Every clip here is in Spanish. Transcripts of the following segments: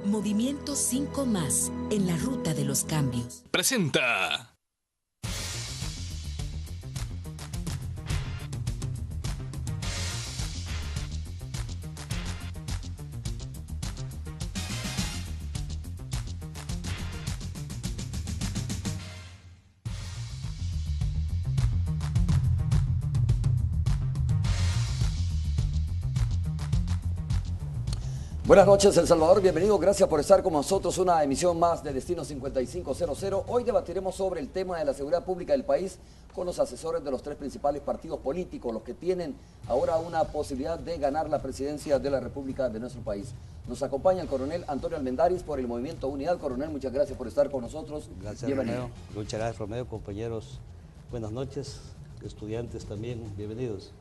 Movimiento 5 más, en la ruta de los cambios. Presenta. Buenas noches, El Salvador, bienvenido, gracias por estar con nosotros, una emisión más de Destino 5500. Hoy debatiremos sobre el tema de la seguridad pública del país con los asesores de los tres principales partidos políticos, los que tienen ahora una posibilidad de ganar la presidencia de la República de nuestro país. Nos acompaña el coronel Antonio Almendaris por el Movimiento Unidad. Coronel, muchas gracias por estar con nosotros. Gracias, bienvenido. Romeo. Muchas gracias, Romeo, compañeros. Buenas noches, estudiantes también, bienvenidos.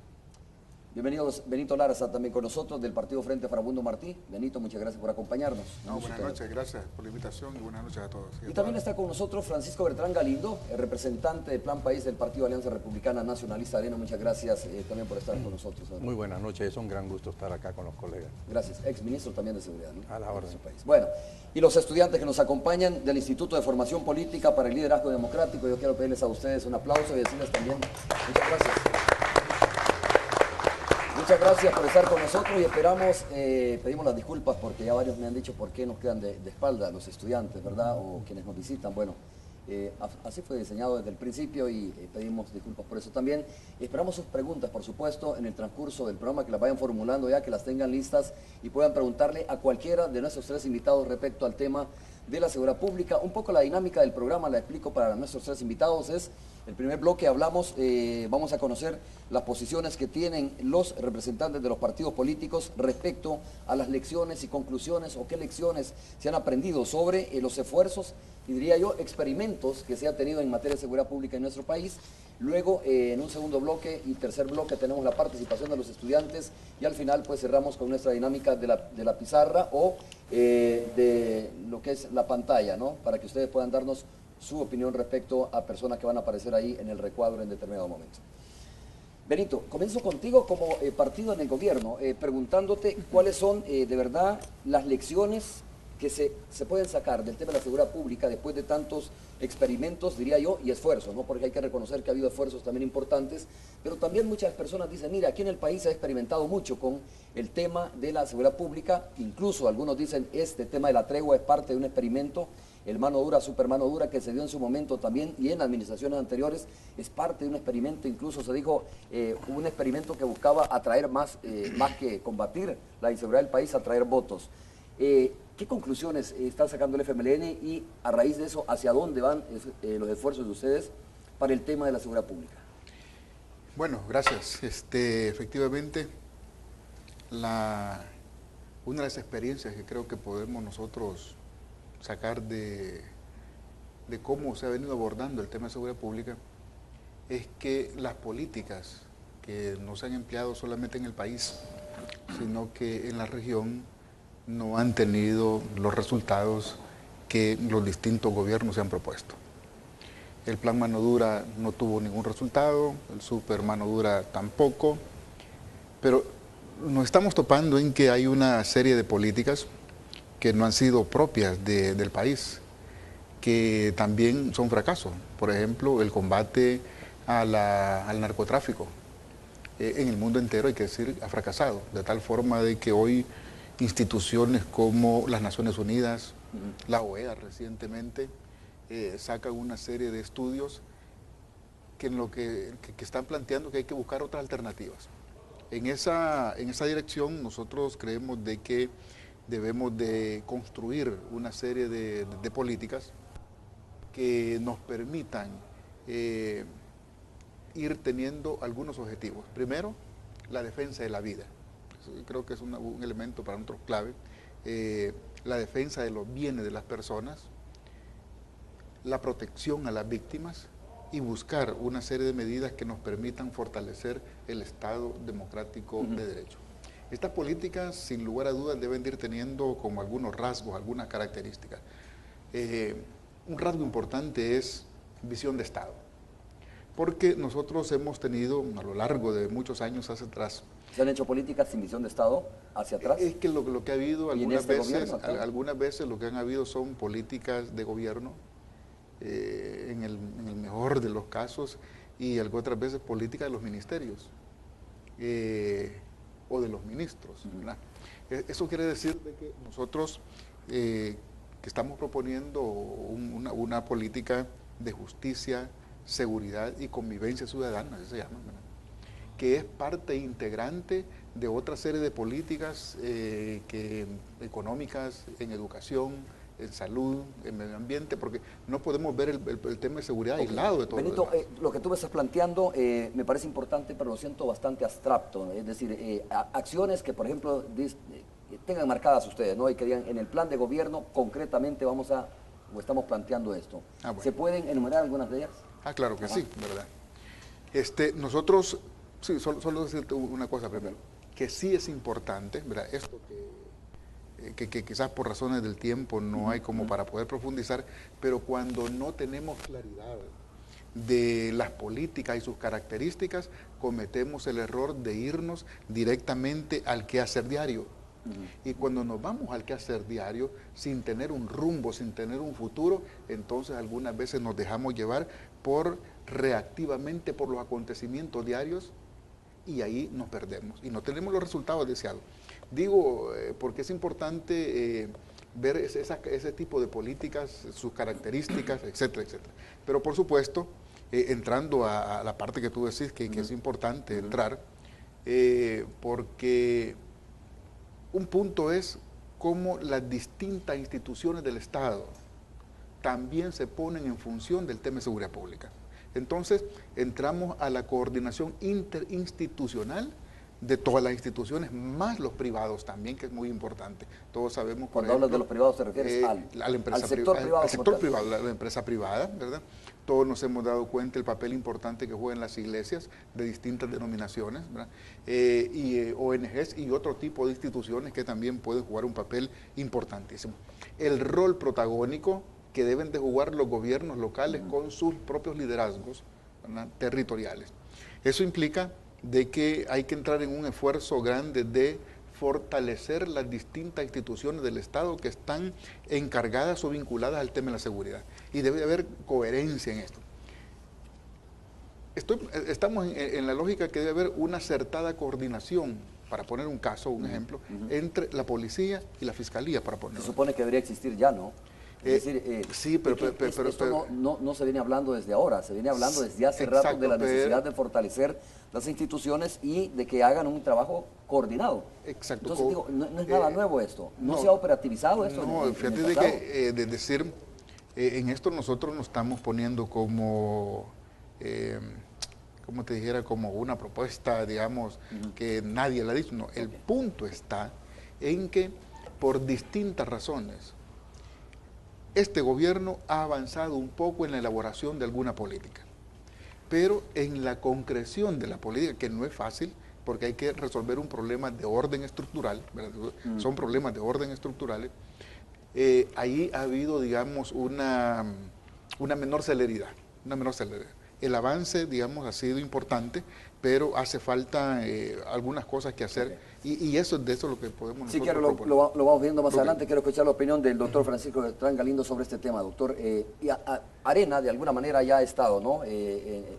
Bienvenidos, Benito Lara está también con nosotros del Partido Frente Farabundo Martí. Benito, muchas gracias por acompañarnos. Buenas noches, gracias por la invitación y buenas noches a todos. Y también está con nosotros Francisco Bertrán Galindo, el representante de Plan País del Partido Alianza Republicana Nacionalista Arena. Muchas gracias también por estar con nosotros. Muy buenas noches, es un gran gusto estar acá con los colegas. Gracias, ex ministro también de Seguridad, ¿no? A la orden. País. Bueno, y los estudiantes que nos acompañan del Instituto de Formación Política para el Liderazgo Democrático, yo quiero pedirles a ustedes un aplauso y decirles también muchas gracias. Muchas gracias por estar con nosotros y esperamos, pedimos las disculpas porque ya varios me han dicho por qué nos quedan de espalda los estudiantes, ¿verdad? O quienes nos visitan. Bueno, así fue diseñado desde el principio y pedimos disculpas por eso también. Esperamos sus preguntas, por supuesto, en el transcurso del programa, que las vayan formulando ya, que las tengan listas y puedan preguntarle a cualquiera de nuestros tres invitados respecto al tema de la seguridad pública. Un poco la dinámica del programa la explico para nuestros tres invitados. Es el primer bloque, hablamos, vamos a conocer las posiciones que tienen los representantes de los partidos políticos respecto a las lecciones y conclusiones o qué lecciones se han aprendido sobre los esfuerzos y diría yo experimentos que se ha tenido en materia de seguridad pública en nuestro país. Luego, en un segundo bloque y tercer bloque tenemos la participación de los estudiantes y al final pues cerramos con nuestra dinámica de la pizarra o de lo que es la pantalla, ¿no? Para que ustedes puedan darnos su opinión respecto a personas que van a aparecer ahí en el recuadro en determinado momento. Benito, comienzo contigo como partido en el gobierno, preguntándote cuáles son de verdad las lecciones que se pueden sacar del tema de la seguridad pública después de tantos experimentos, diría yo, y esfuerzos, ¿no? Porque hay que reconocer que ha habido esfuerzos también importantes, pero también muchas personas dicen, mira, aquí en el país se ha experimentado mucho con el tema de la seguridad pública, incluso algunos dicen, este tema de la tregua es parte de un experimento, el mano dura, super mano dura, que se dio en su momento también, y en administraciones anteriores, es parte de un experimento, incluso se dijo, un experimento que buscaba atraer más que combatir la inseguridad del país, atraer votos. ¿Qué conclusiones está sacando el FMLN y a raíz de eso, hacia dónde van los esfuerzos de ustedes para el tema de la seguridad pública? Bueno, gracias. Efectivamente, una de las experiencias que creo que podemos nosotros sacar de cómo se ha venido abordando el tema de seguridad pública es que las políticas que no se han empleado solamente en el país, sino que en la región, no han tenido los resultados que los distintos gobiernos se han propuesto. El plan mano dura no tuvo ningún resultado, el super mano dura tampoco, pero nos estamos topando en que hay una serie de políticas que no han sido propias del país, que también son fracasos. Por ejemplo, el combate al narcotráfico en el mundo entero, hay que decir, ha fracasado, de tal forma de que hoy instituciones como las Naciones Unidas, la OEA recientemente, sacan una serie de estudios que están planteando que hay que buscar otras alternativas. En esa dirección nosotros creemos de que debemos de construir una serie de políticas que nos permitan ir teniendo algunos objetivos. Primero, la defensa de la vida. Creo que es un elemento para nosotros clave, la defensa de los bienes de las personas, la protección a las víctimas y buscar una serie de medidas que nos permitan fortalecer el Estado democrático de derecho. Estas políticas, sin lugar a dudas, deben de ir teniendo como algunos rasgos, algunas características. Un rasgo importante es visión de Estado, porque nosotros hemos tenido a lo largo de muchos años hacia atrás ¿Se han hecho políticas sin visión de Estado hacia atrás? Es que lo que ha habido ¿Y en algunas este veces, gobierno actual? algunas veces lo que han habido son políticas de gobierno, en el mejor de los casos, y otras veces políticas de los ministerios o de los ministros, ¿verdad? Eso quiere decir de que nosotros que estamos proponiendo una política de justicia, seguridad y convivencia ciudadana, así se llama, ¿verdad?, que es parte integrante de otra serie de políticas económicas, en educación, en salud, en medio ambiente, porque no podemos ver el tema de seguridad aislado de todo. Benito, lo que tú me estás planteando me parece importante, pero lo siento bastante abstracto. Es decir, acciones que, por ejemplo, tengan marcadas ustedes, ¿no? Y que digan, en el plan de gobierno, concretamente estamos planteando esto. Bueno. ¿Se pueden enumerar algunas de ellas? Claro que sí, ¿verdad? Nosotros, sí, solo decirte una cosa primero, que sí es importante, ¿verdad? Esto que quizás por razones del tiempo no hay como para poder profundizar, pero cuando no tenemos claridad de las políticas y sus características, cometemos el error de irnos directamente al quehacer diario. Y cuando nos vamos al quehacer diario, sin tener un rumbo, sin tener un futuro, entonces algunas veces nos dejamos llevar reactivamente por los acontecimientos diarios, y ahí nos perdemos y no tenemos los resultados deseados. Digo, porque es importante ver ese tipo de políticas, sus características, etcétera, etcétera. Pero por supuesto, entrando a la parte que tú decís, que es importante entrar, porque un punto es cómo las distintas instituciones del Estado también se ponen en función del tema de seguridad pública. Entonces, entramos a la coordinación interinstitucional de todas las instituciones, más los privados también, que es muy importante. Todos sabemos, Cuando hablas de los privados, te refieres al sector privado. Al sector privado, la empresa privada, ¿verdad? Todos nos hemos dado cuenta del papel importante que juegan las iglesias de distintas denominaciones, ¿verdad? Y ONGs y otro tipo de instituciones que también pueden jugar un papel importantísimo. El rol protagónico que deben de jugar los gobiernos locales con sus propios liderazgos, ¿verdad?, territoriales. Eso implica de que hay que entrar en un esfuerzo grande de fortalecer las distintas instituciones del Estado que están encargadas o vinculadas al tema de la seguridad. Y debe haber coherencia en esto. Estamos en la lógica que debe haber una acertada coordinación, para poner un caso, un ejemplo, entre la policía y la fiscalía, para ponerlo. Se supone que debería existir ya, ¿no? Es decir, sí, pero esto no se viene hablando desde ahora, se viene hablando desde hace rato de la necesidad de fortalecer las instituciones y de que hagan un trabajo coordinado. Exacto. Entonces digo, no es nada nuevo esto, no se ha operativizado esto. No, fíjate de que, de decir, en esto nosotros nos estamos poniendo como, como te dijera, como una propuesta, digamos, que nadie la ha dicho. No, el punto está en que por distintas razones, este gobierno ha avanzado un poco en la elaboración de alguna política, pero en la concreción de la política, que no es fácil, porque hay que resolver un problema de orden estructural, ¿verdad? Son problemas de orden estructurales, ahí ha habido, digamos, una menor celeridad, El avance, digamos, ha sido importante, pero hace falta algunas cosas que hacer, y eso es de eso lo que podemos sí, nosotros claro, lo vamos viendo más adelante. Quiero escuchar la opinión del doctor Francisco Beltrán Galindo sobre este tema. Doctor, Arena de alguna manera ya ha estado, ¿no?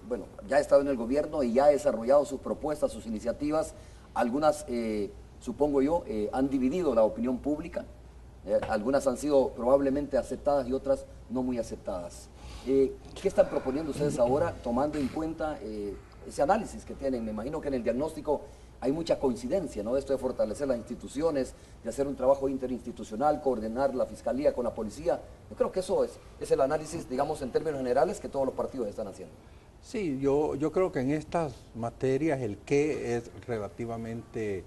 Bueno, ya ha estado en el gobierno y ya ha desarrollado sus propuestas, sus iniciativas. Algunas, supongo yo, han dividido la opinión pública. Algunas han sido probablemente aceptadas y otras no muy aceptadas. ¿Qué están proponiendo ustedes ahora, tomando en cuenta ese análisis que tienen? Me imagino que en el diagnóstico hay mucha coincidencia, ¿no? Esto de fortalecer las instituciones, de hacer un trabajo interinstitucional, coordinar la fiscalía con la policía. Yo creo que eso es el análisis, digamos, en términos generales, que todos los partidos están haciendo. Sí, yo creo que en estas materias el qué es relativamente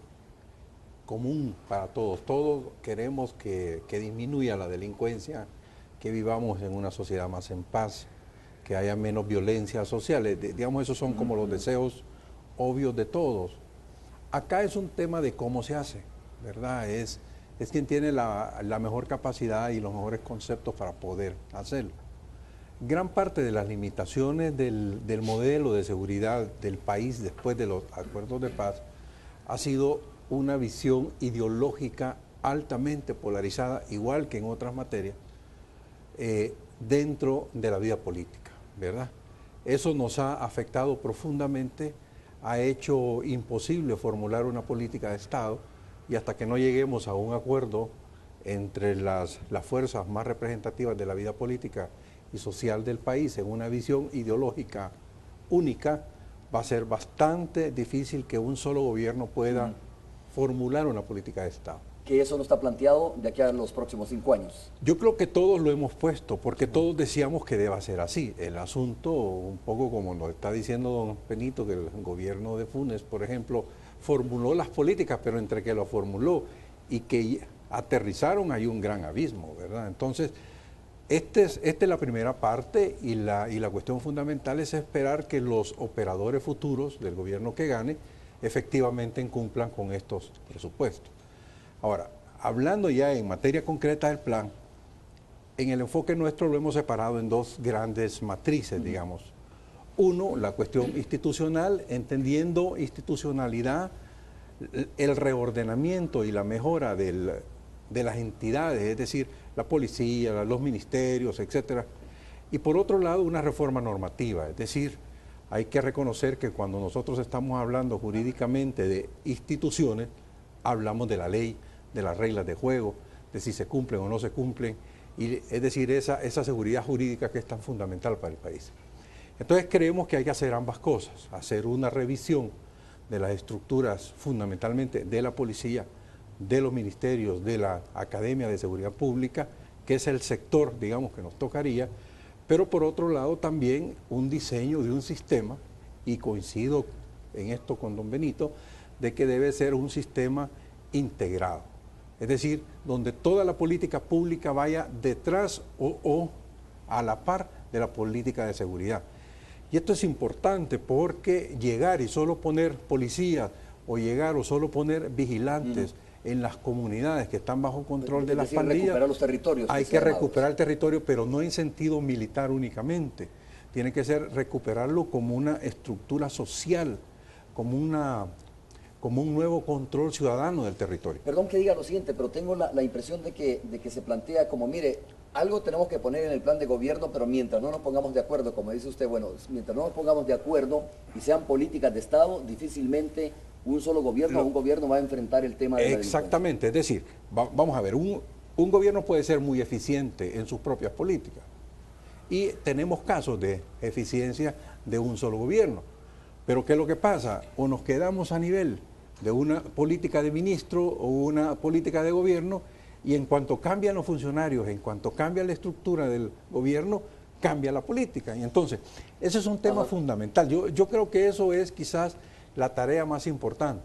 común para todos. Todos queremos que disminuya la delincuencia, que vivamos en una sociedad más en paz, que haya menos violencia social. Digamos, esos son como los deseos obvios de todos. Acá es un tema de cómo se hace, ¿verdad? Es quien tiene la mejor capacidad y los mejores conceptos para poder hacerlo. Gran parte de las limitaciones del modelo de seguridad del país después de los acuerdos de paz ha sido una visión ideológica altamente polarizada, igual que en otras materias, dentro de la vida política, ¿verdad? Eso nos ha afectado profundamente, ha hecho imposible formular una política de Estado, y hasta que no lleguemos a un acuerdo entre las fuerzas más representativas de la vida política y social del país en una visión ideológica única, va a ser bastante difícil que un solo gobierno pueda formular una política de Estado. Que eso no está planteado de aquí a los próximos 5 años. Yo creo que todos lo hemos puesto, porque todos decíamos que deba ser así. El asunto, un poco como nos está diciendo don Benito, que el gobierno de Funes, por ejemplo, formuló las políticas, pero entre que lo formuló y que aterrizaron hay un gran abismo, ¿verdad? Entonces, esta es la primera parte, y la cuestión fundamental es esperar que los operadores futuros del gobierno que gane efectivamente cumplan con estos presupuestos. Ahora, hablando ya en materia concreta del plan, en el enfoque nuestro lo hemos separado en dos grandes matrices, digamos. Uno, la cuestión institucional, entendiendo institucionalidad, el reordenamiento y la mejora de las entidades, es decir, la policía, los ministerios, etcétera. Y por otro lado, una reforma normativa, es decir, hay que reconocer que cuando nosotros estamos hablando jurídicamente de instituciones, hablamos de la ley, de las reglas de juego, de si se cumplen o no se cumplen, y es decir, esa seguridad jurídica que es tan fundamental para el país. Entonces creemos que hay que hacer ambas cosas, hacer una revisión de las estructuras fundamentalmente de la policía, de los ministerios, de la Academia de Seguridad Pública, que es el sector, digamos, que nos tocaría, pero por otro lado también un diseño de un sistema, y coincido en esto con don Benito, de que debe ser un sistema integrado. Es decir, donde toda la política pública vaya detrás o a la par de la política de seguridad. Y esto es importante porque llegar y solo poner policías o llegar o solo poner vigilantes en las comunidades que están bajo control de las pandillas, recuperar los territorios. Hay que recuperar el territorio, pero no en sentido militar únicamente. Tiene que ser recuperarlo como una estructura social, como un nuevo control ciudadano del territorio. Perdón que diga lo siguiente, pero tengo la impresión de que se plantea como, mire, algo tenemos que poner en el plan de gobierno, pero mientras no nos pongamos de acuerdo, como dice usted, bueno, mientras no nos pongamos de acuerdo y sean políticas de Estado, difícilmente un solo gobierno o un gobierno va a enfrentar el tema de la delincuencia. Exactamente, es decir, vamos a ver, un gobierno puede ser muy eficiente en sus propias políticas, y tenemos casos de eficiencia de un solo gobierno, pero ¿qué es lo que pasa? O nos quedamos a nivel de una política de ministro o una política de gobierno, y en cuanto cambian los funcionarios, en cuanto cambia la estructura del gobierno, cambia la política. Y entonces, ese es un tema fundamental. Yo creo que eso es quizás la tarea más importante.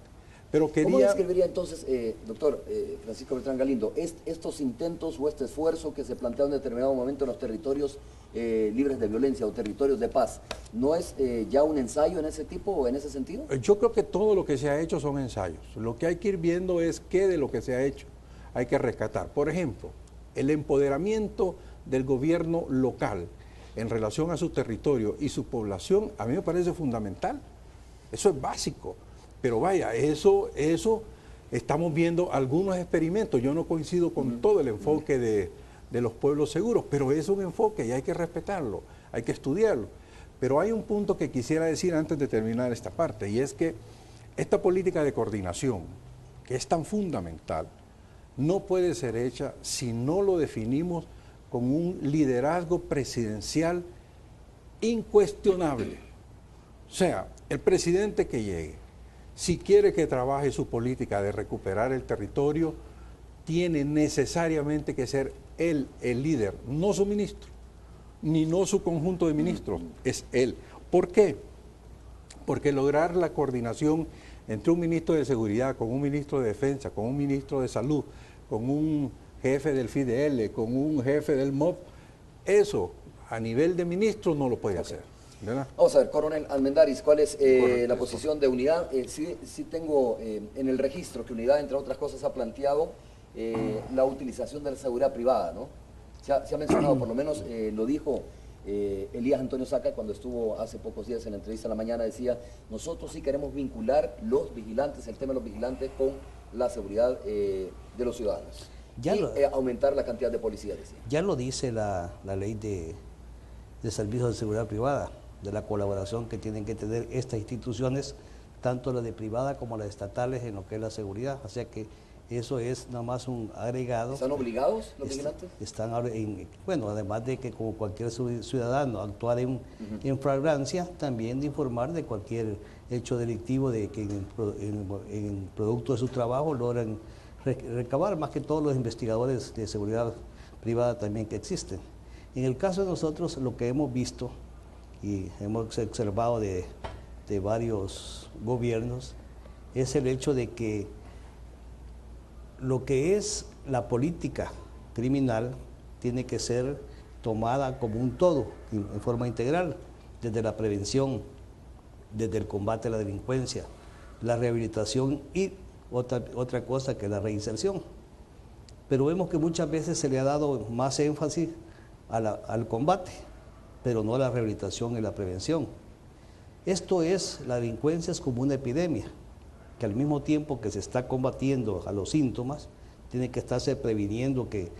Pero ¿Cómo describiría entonces, doctor Francisco Beltrán Galindo, estos intentos o este esfuerzo que se plantea en determinado momento en los territorios libres de violencia o territorios de paz? ¿No es ya un ensayo en ese tipo o en ese sentido? Yo creo que todo lo que se ha hecho son ensayos. Lo que hay que ir viendo es qué de lo que se ha hecho hay que rescatar. Por ejemplo, el empoderamiento del gobierno local en relación a su territorio y su población, a mí me parece fundamental. Eso es básico. Pero vaya, eso estamos viendo algunos experimentos. Yo no coincido con todo el enfoque de los pueblos seguros, pero es un enfoque y hay que respetarlo, hay que estudiarlo. Pero hay un punto que quisiera decir antes de terminar esta parte, y es que esta política de coordinación, que es tan fundamental, no puede ser hecha si no lo definimos con un liderazgo presidencial incuestionable. O sea, el presidente que llegue, si quiere que trabaje su política de recuperar el territorio, tiene necesariamente que ser él el líder, no su ministro, ni no su conjunto de ministros, es él. ¿Por qué? Porque lograr la coordinación entre un ministro de Seguridad, con un ministro de Defensa, con un ministro de Salud, con un jefe del FIDL, con un jefe del MOP, eso a nivel de ministro no lo puede hacer, ¿verdad? Vamos a ver, coronel Almendaris, ¿cuál es la posición de Unidad? Sí tengo en el registro que Unidad, entre otras cosas, ha planteado la utilización de la seguridad privada, ¿no? Se ha mencionado, por lo menos lo dijo Elías Antonio Saca, cuando estuvo hace pocos días en la entrevista en la mañana, decía, nosotros sí queremos vincular los vigilantes, el tema de los vigilantes con la seguridad de los ciudadanos. Aumentar la cantidad de policías, decía. Ya lo dice la ley de servicios de seguridad privada, de la colaboración que tienen que tener estas instituciones, tanto las de privada como las estatales, en lo que es la seguridad. O sea que eso es nada más un agregado. ¿Están obligados los vigilantes? Están, bueno, además de que como cualquier ciudadano actuar en flagrancia, también de informar de cualquier hecho delictivo de que en producto de su trabajo logran recabar, más que todos los investigadores de seguridad privada también que existen. En el caso de nosotros, lo que hemos visto y hemos observado de varios gobiernos es el hecho de que lo que es la política criminal tiene que ser tomada como un todo, en forma integral, desde la prevención, desde el combate a la delincuencia, la rehabilitación y otra cosa que la reinserción. Pero vemos que muchas veces se le ha dado más énfasis al combate, pero no a la rehabilitación y la prevención. Esto es, la delincuencia es como una epidemia, que al mismo tiempo que se está combatiendo a los síntomas, tiene que estarse previniendo que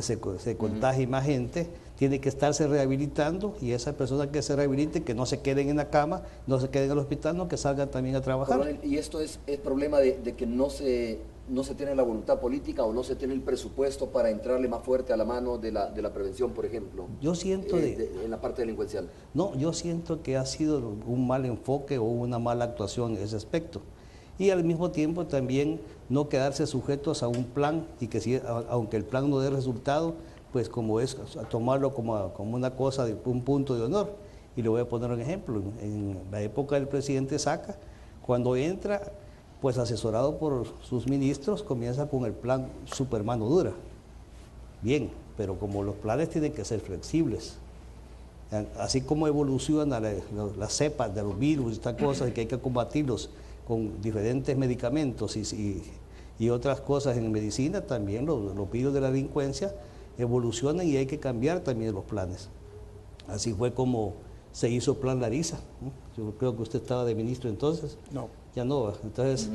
se contagie más gente, tiene que estarse rehabilitando, y esas personas que se rehabiliten, que no se queden en la cama, no se queden en el hospital, no, que salgan también a trabajar. Coronel, y esto es problema de que no se tiene la voluntad política o no se tiene el presupuesto para entrarle más fuerte a la mano de la prevención, por ejemplo. Yo siento en la parte delincuencial. No, yo siento que ha sido un mal enfoque o una mala actuación en ese aspecto. Y al mismo tiempo también no quedarse sujetos a un plan, y que si, aunque el plan no dé resultado, pues como es tomarlo como una cosa, de un punto de honor. Y le voy a poner un ejemplo. En la época del presidente Saca, cuando entra, pues asesorado por sus ministros, comienza con el plan Super Mano Dura. Bien, pero como los planes tienen que ser flexibles, así como evolucionan las cepas de los virus y estas cosas, que hay que combatirlos con diferentes medicamentos y otras cosas en medicina, también los virus de la delincuencia evolucionan y hay que cambiar también los planes. Así fue como se hizo el Plan Lariza, ¿no? Yo creo que usted estaba de ministro entonces. No. Ya no. Entonces,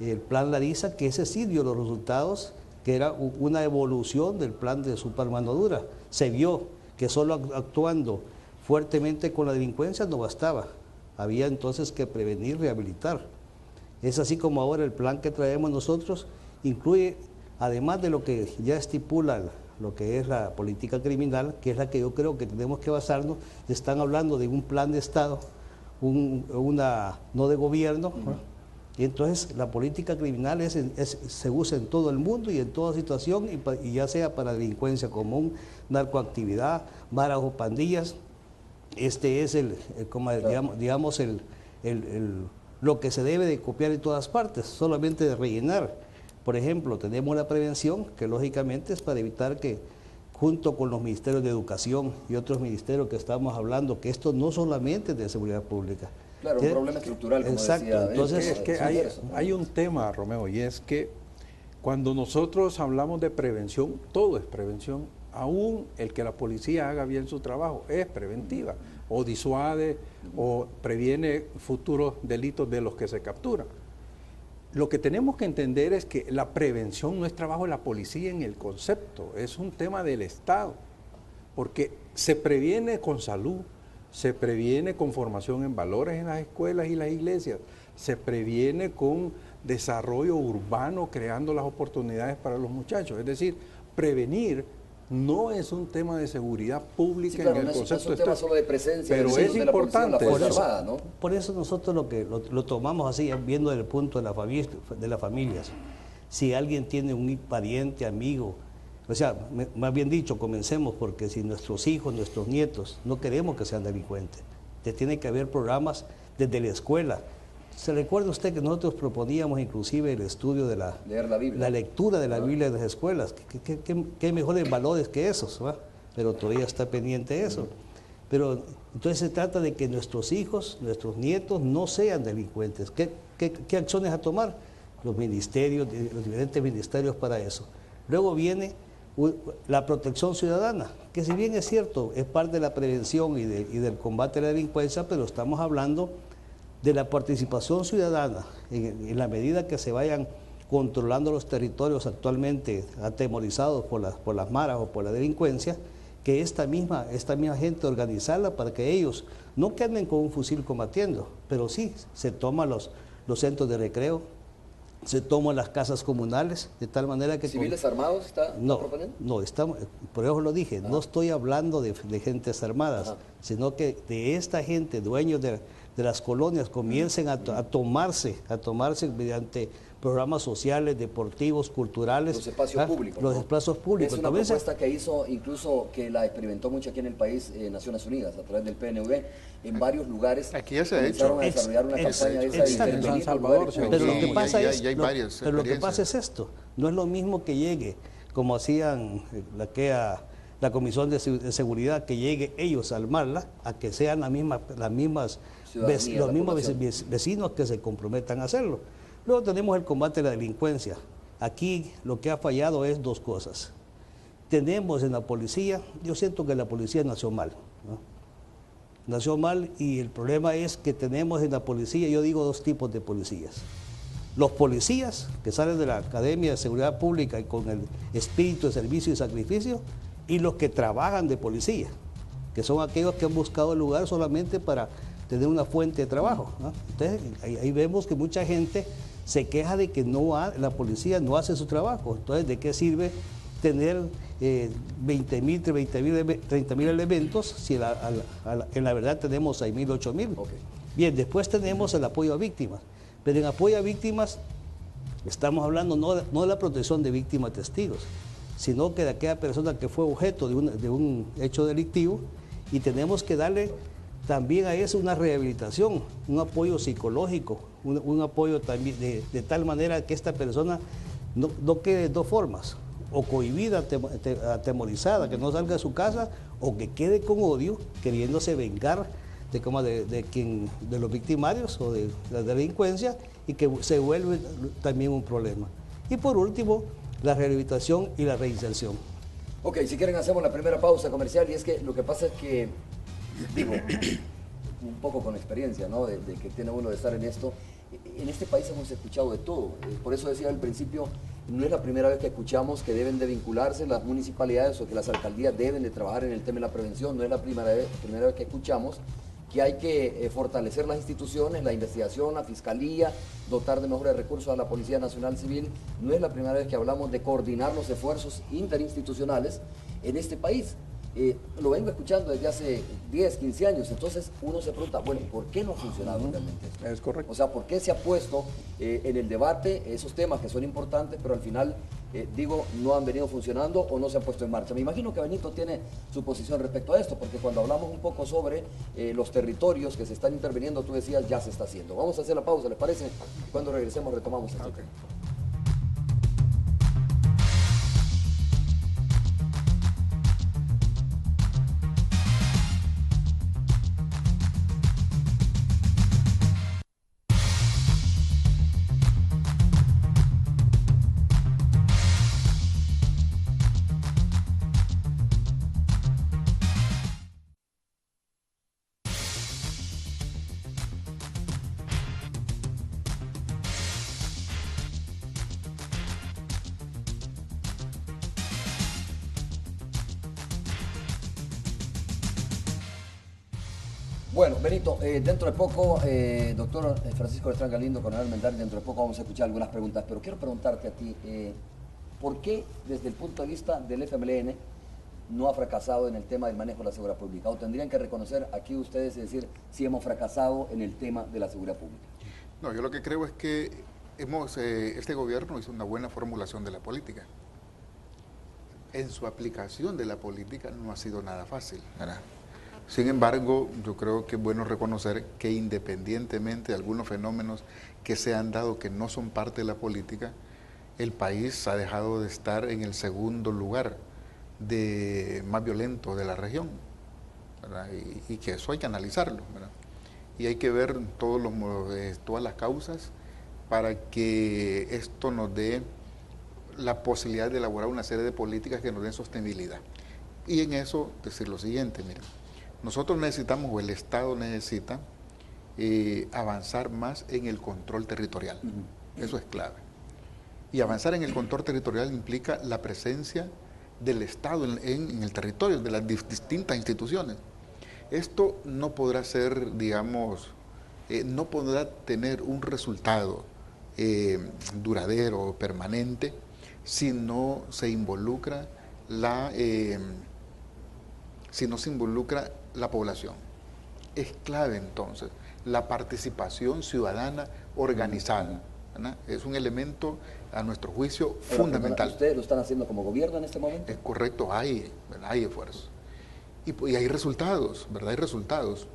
el Plan Lariza, que ese sí dio los resultados, que era una evolución del plan de Super Mano Dura. Se vio que solo actuando fuertemente con la delincuencia no bastaba. Había entonces que prevenir, rehabilitar. Es así como ahora el plan que traemos nosotros incluye, además de lo que ya estipula lo que es la política criminal, que es la que yo creo que tenemos que basarnos, están hablando de un plan de Estado, no de gobierno, ¿no? Y entonces la política criminal se usa en todo el mundo y en toda situación, y ya sea para delincuencia común, narcoactividad, maras o pandillas. Este es lo que se debe de copiar en todas partes, solamente de rellenar. Por ejemplo, tenemos la prevención, que lógicamente es para evitar que, junto con los ministerios de educación y otros ministerios que estamos hablando, que esto no solamente es de seguridad pública. Claro, un problema estructural, como exacto, decía. Entonces, es que hay un tema, Romeo, y es que cuando nosotros hablamos de prevención, todo es prevención. Aún el que la policía haga bien su trabajo es preventiva, o disuade, o previene futuros delitos de los que se capturan. Lo que tenemos que entender es que la prevención no es trabajo de la policía en el concepto, es un tema del Estado, porque se previene con salud, se previene con formación en valores en las escuelas y las iglesias, se previene con desarrollo urbano, creando las oportunidades para los muchachos. Es decir, prevenir no es un tema de seguridad pública, sí, claro, en el concepto. No es un tema solo de presencia, pero es importante. Por eso nosotros lo tomamos así, viendo desde el punto de las familias. Si alguien tiene un pariente, amigo, o sea, más bien dicho, comencemos, porque si nuestros hijos, nuestros nietos, no queremos que sean delincuentes, tiene que haber programas desde la escuela. ¿Se recuerda usted que nosotros proponíamos inclusive el estudio de leer la Biblia, la lectura de la Biblia en las escuelas? ¿Qué mejores valores que esos, ¿va? Pero todavía está pendiente eso. Pero entonces se trata de que nuestros hijos, nuestros nietos no sean delincuentes. ¿Qué acciones a tomar? Los ministerios, los diferentes ministerios para eso. Luego viene la protección ciudadana, que si bien es cierto, es parte de la prevención y del combate a la delincuencia, pero estamos hablando de la participación ciudadana en la medida que se vayan controlando los territorios actualmente atemorizados por las maras o por la delincuencia, que esta misma gente organizarla para que ellos no que anden con un fusil combatiendo, pero sí se toman los centros de recreo, se toman las casas comunales, de tal manera que... ¿Civiles armados está proponiendo? No, por eso lo dije, no estoy hablando de gentes armadas, sino que de esta gente, dueños de las colonias, comiencen a tomarse mediante programas sociales, deportivos, culturales. Los espacios públicos. Los espacios públicos. Es una propuesta que hizo, incluso que la experimentó mucho aquí en el país, Naciones Unidas, a través del PNV, en varios lugares. Aquí ya se ha hecho. A desarrollar una campaña de esa en San Salvador. Pero lo que pasa es, hay varias pero lo que pasa es esto, no es lo mismo que llegue, como hacían la Comisión de Seguridad, que llegue ellos a armarla, a que sean los mismos vecinos que se comprometan a hacerlo. Luego tenemos el combate a la delincuencia. Aquí lo que ha fallado es dos cosas. Tenemos en la policía, yo siento que la policía nació mal, ¿no? Nació mal, y el problema es que tenemos en la policía, yo digo, dos tipos de policías. Los policías que salen de la Academia de Seguridad Pública y con el espíritu de servicio y sacrificio, y los que trabajan de policía, que son aquellos que han buscado el lugar solamente para tener una fuente de trabajo, ¿no? Entonces, ahí vemos que mucha gente se queja de que la policía no hace su trabajo. Entonces, ¿de qué sirve tener 20.000, 30.000 elementos si en la verdad tenemos 6.000, 8.000? Okay. Bien, después tenemos el apoyo a víctimas. Pero en apoyo a víctimas estamos hablando no de la protección de víctimas testigos, sino que de aquella persona que fue objeto de un hecho delictivo, y tenemos que darle también a eso una rehabilitación, un apoyo psicológico, un apoyo también de tal manera que esta persona no quede de dos formas: o cohibida, atemorizada, que no salga de su casa, o que quede con odio, queriéndose vengar de los victimarios o de la delincuencia, y que se vuelve también un problema. Y por último, la rehabilitación y la reinserción. Ok, si quieren hacemos la primera pausa comercial, y es que lo que pasa es que, digo, un poco con experiencia, ¿no? De que tiene uno de estar en esto. En este país hemos escuchado de todo. Por eso decía al principio, no es la primera vez que escuchamos que deben de vincularse las municipalidades o que las alcaldías deben de trabajar en el tema de la prevención. No es la primera vez que escuchamos que hay que fortalecer las instituciones, la investigación, la fiscalía, dotar de mejores recursos a la Policía Nacional Civil. No es la primera vez que hablamos de coordinar los esfuerzos interinstitucionales en este país. Lo vengo escuchando desde hace 10, 15 años, entonces uno se pregunta, bueno, ¿por qué no ha funcionado realmente esto? Es correcto. O sea, ¿por qué se ha puesto en el debate esos temas que son importantes, pero al final, no han venido funcionando o no se han puesto en marcha? Me imagino que Benito tiene su posición respecto a esto, porque cuando hablamos un poco sobre los territorios que se están interviniendo, tú decías, ya se está haciendo. Vamos a hacer la pausa, ¿les parece? Cuando regresemos retomamos el tema. Bueno, Benito, dentro de poco, doctor Francisco Beltrán Galindo, coronel Mendari, dentro de poco vamos a escuchar algunas preguntas, pero quiero preguntarte a ti, ¿por qué desde el punto de vista del FMLN no ha fracasado en el tema del manejo de la seguridad pública? ¿O tendrían que reconocer aquí ustedes y decir si hemos fracasado en el tema de la seguridad pública? No, yo lo que creo es que este gobierno hizo una buena formulación de la política. En su aplicación de la política no ha sido nada fácil, ¿verdad? Sin embargo, yo creo que es bueno reconocer que independientemente de algunos fenómenos que se han dado que no son parte de la política, el país ha dejado de estar en el segundo lugar más violento de la región, ¿verdad? Y que eso hay que analizarlo, ¿verdad? Y hay que ver todas las causas para que esto nos dé la posibilidad de elaborar una serie de políticas que nos den sostenibilidad. Y en eso decir lo siguiente, mira, nosotros necesitamos, o el Estado necesita, avanzar más en el control territorial. Eso es clave. Y avanzar en el control territorial implica la presencia del Estado en el territorio, de las distintas instituciones. Esto no podrá ser, digamos, no podrá tener un resultado duradero, permanente, si no se involucra la población. Es clave entonces la participación ciudadana organizada, ¿verdad? Es un elemento, a nuestro juicio, fundamental. ¿Ustedes lo están haciendo como gobierno en este momento? Es correcto, hay esfuerzos. Y hay resultados, ¿verdad? Hay resultados.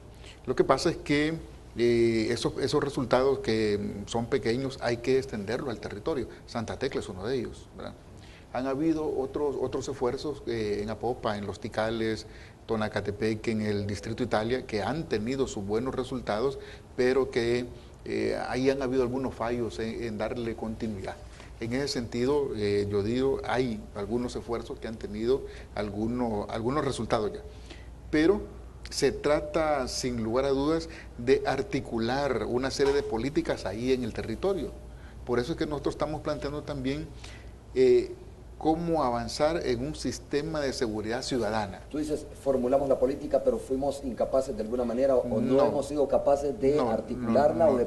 Lo que pasa es que esos resultados que son pequeños hay que extenderlos al territorio. Santa Tecla es uno de ellos, ¿verdad? Han habido otros esfuerzos en Apopa, en Los Ticales, Tonacatepec, en el Distrito Italia, que han tenido sus buenos resultados, pero que ahí han habido algunos fallos en darle continuidad. En ese sentido, yo digo, hay algunos esfuerzos que han tenido algunos resultados ya. Pero se trata, sin lugar a dudas, de articular una serie de políticas ahí en el territorio. Por eso es que nosotros estamos planteando también cómo avanzar en un sistema de seguridad ciudadana. Tú dices, formulamos la política, pero fuimos incapaces de alguna manera, o no hemos sido capaces de articularla o de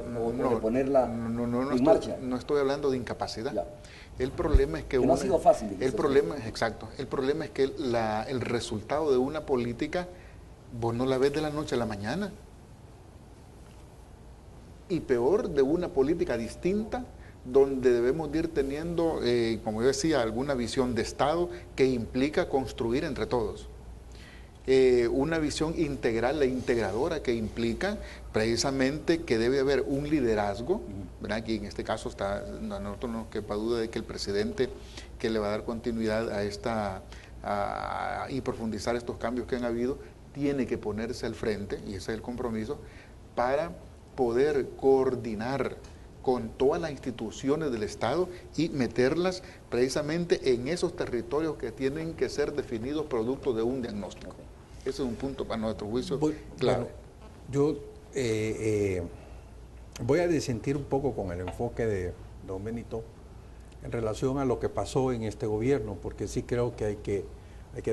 ponerla en marcha. No estoy hablando de incapacidad. Ya. El problema es que no ha sido fácil. El problema es que el resultado de una política vos no la ves de la noche a la mañana. Y peor, de una política distinta, donde debemos de ir teniendo, como yo decía, alguna visión de Estado que implica construir entre todos. Una visión integral e integradora que implica precisamente que debe haber un liderazgo, ¿verdad? Que en este caso a nosotros no nos quepa duda de que el presidente que le va a dar continuidad y profundizar estos cambios que han habido, tiene que ponerse al frente, y ese es el compromiso, para poder coordinar con todas las instituciones del Estado y meterlas precisamente en esos territorios que tienen que ser definidos producto de un diagnóstico. Ese es un punto para nuestro juicio clave. Bueno, yo voy a disentir un poco con el enfoque de don Benito en relación a lo que pasó en este gobierno, porque sí creo que hay que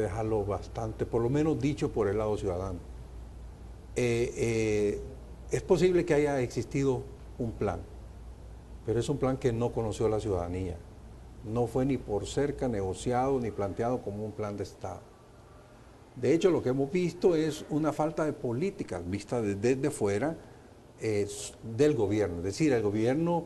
dejarlo bastante, por lo menos dicho por el lado ciudadano. Es posible que haya existido un plan, pero es un plan que no conoció la ciudadanía. No fue ni por cerca negociado ni planteado como un plan de Estado. De hecho, lo que hemos visto es una falta de políticas vista desde fuera del gobierno. Es decir, el gobierno,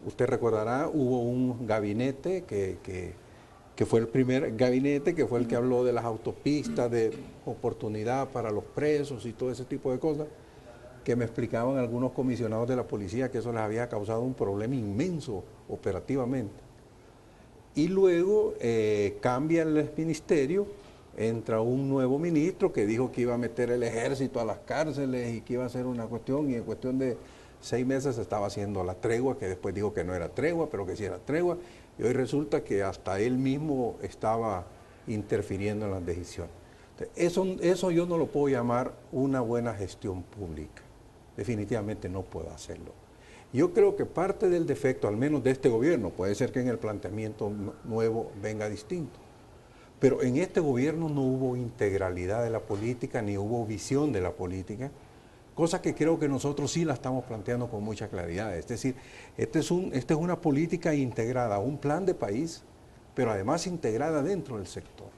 usted recordará, hubo un gabinete que fue el primer gabinete, que fue el que habló de las autopistas, de oportunidad para los presos y todo ese tipo de cosas, que me explicaban algunos comisionados de la policía que eso les había causado un problema inmenso operativamente. Y luego cambia el ministerio, entra un nuevo ministro que dijo que iba a meter el ejército a las cárceles y que iba a hacer una cuestión, y en cuestión de 6 meses se estaba haciendo la tregua, que después dijo que no era tregua, pero que sí era tregua, y hoy resulta que hasta él mismo estaba interfiriendo en las decisiones. Entonces, eso yo no lo puedo llamar una buena gestión pública. Definitivamente no puedo hacerlo. Yo creo que parte del defecto, al menos de este gobierno, puede ser que en el planteamiento nuevo venga distinto, pero en este gobierno no hubo integralidad de la política, ni hubo visión de la política, cosa que creo que nosotros sí la estamos planteando con mucha claridad. Es decir, esta es una política integrada, un plan de país, pero además integrada dentro del sector.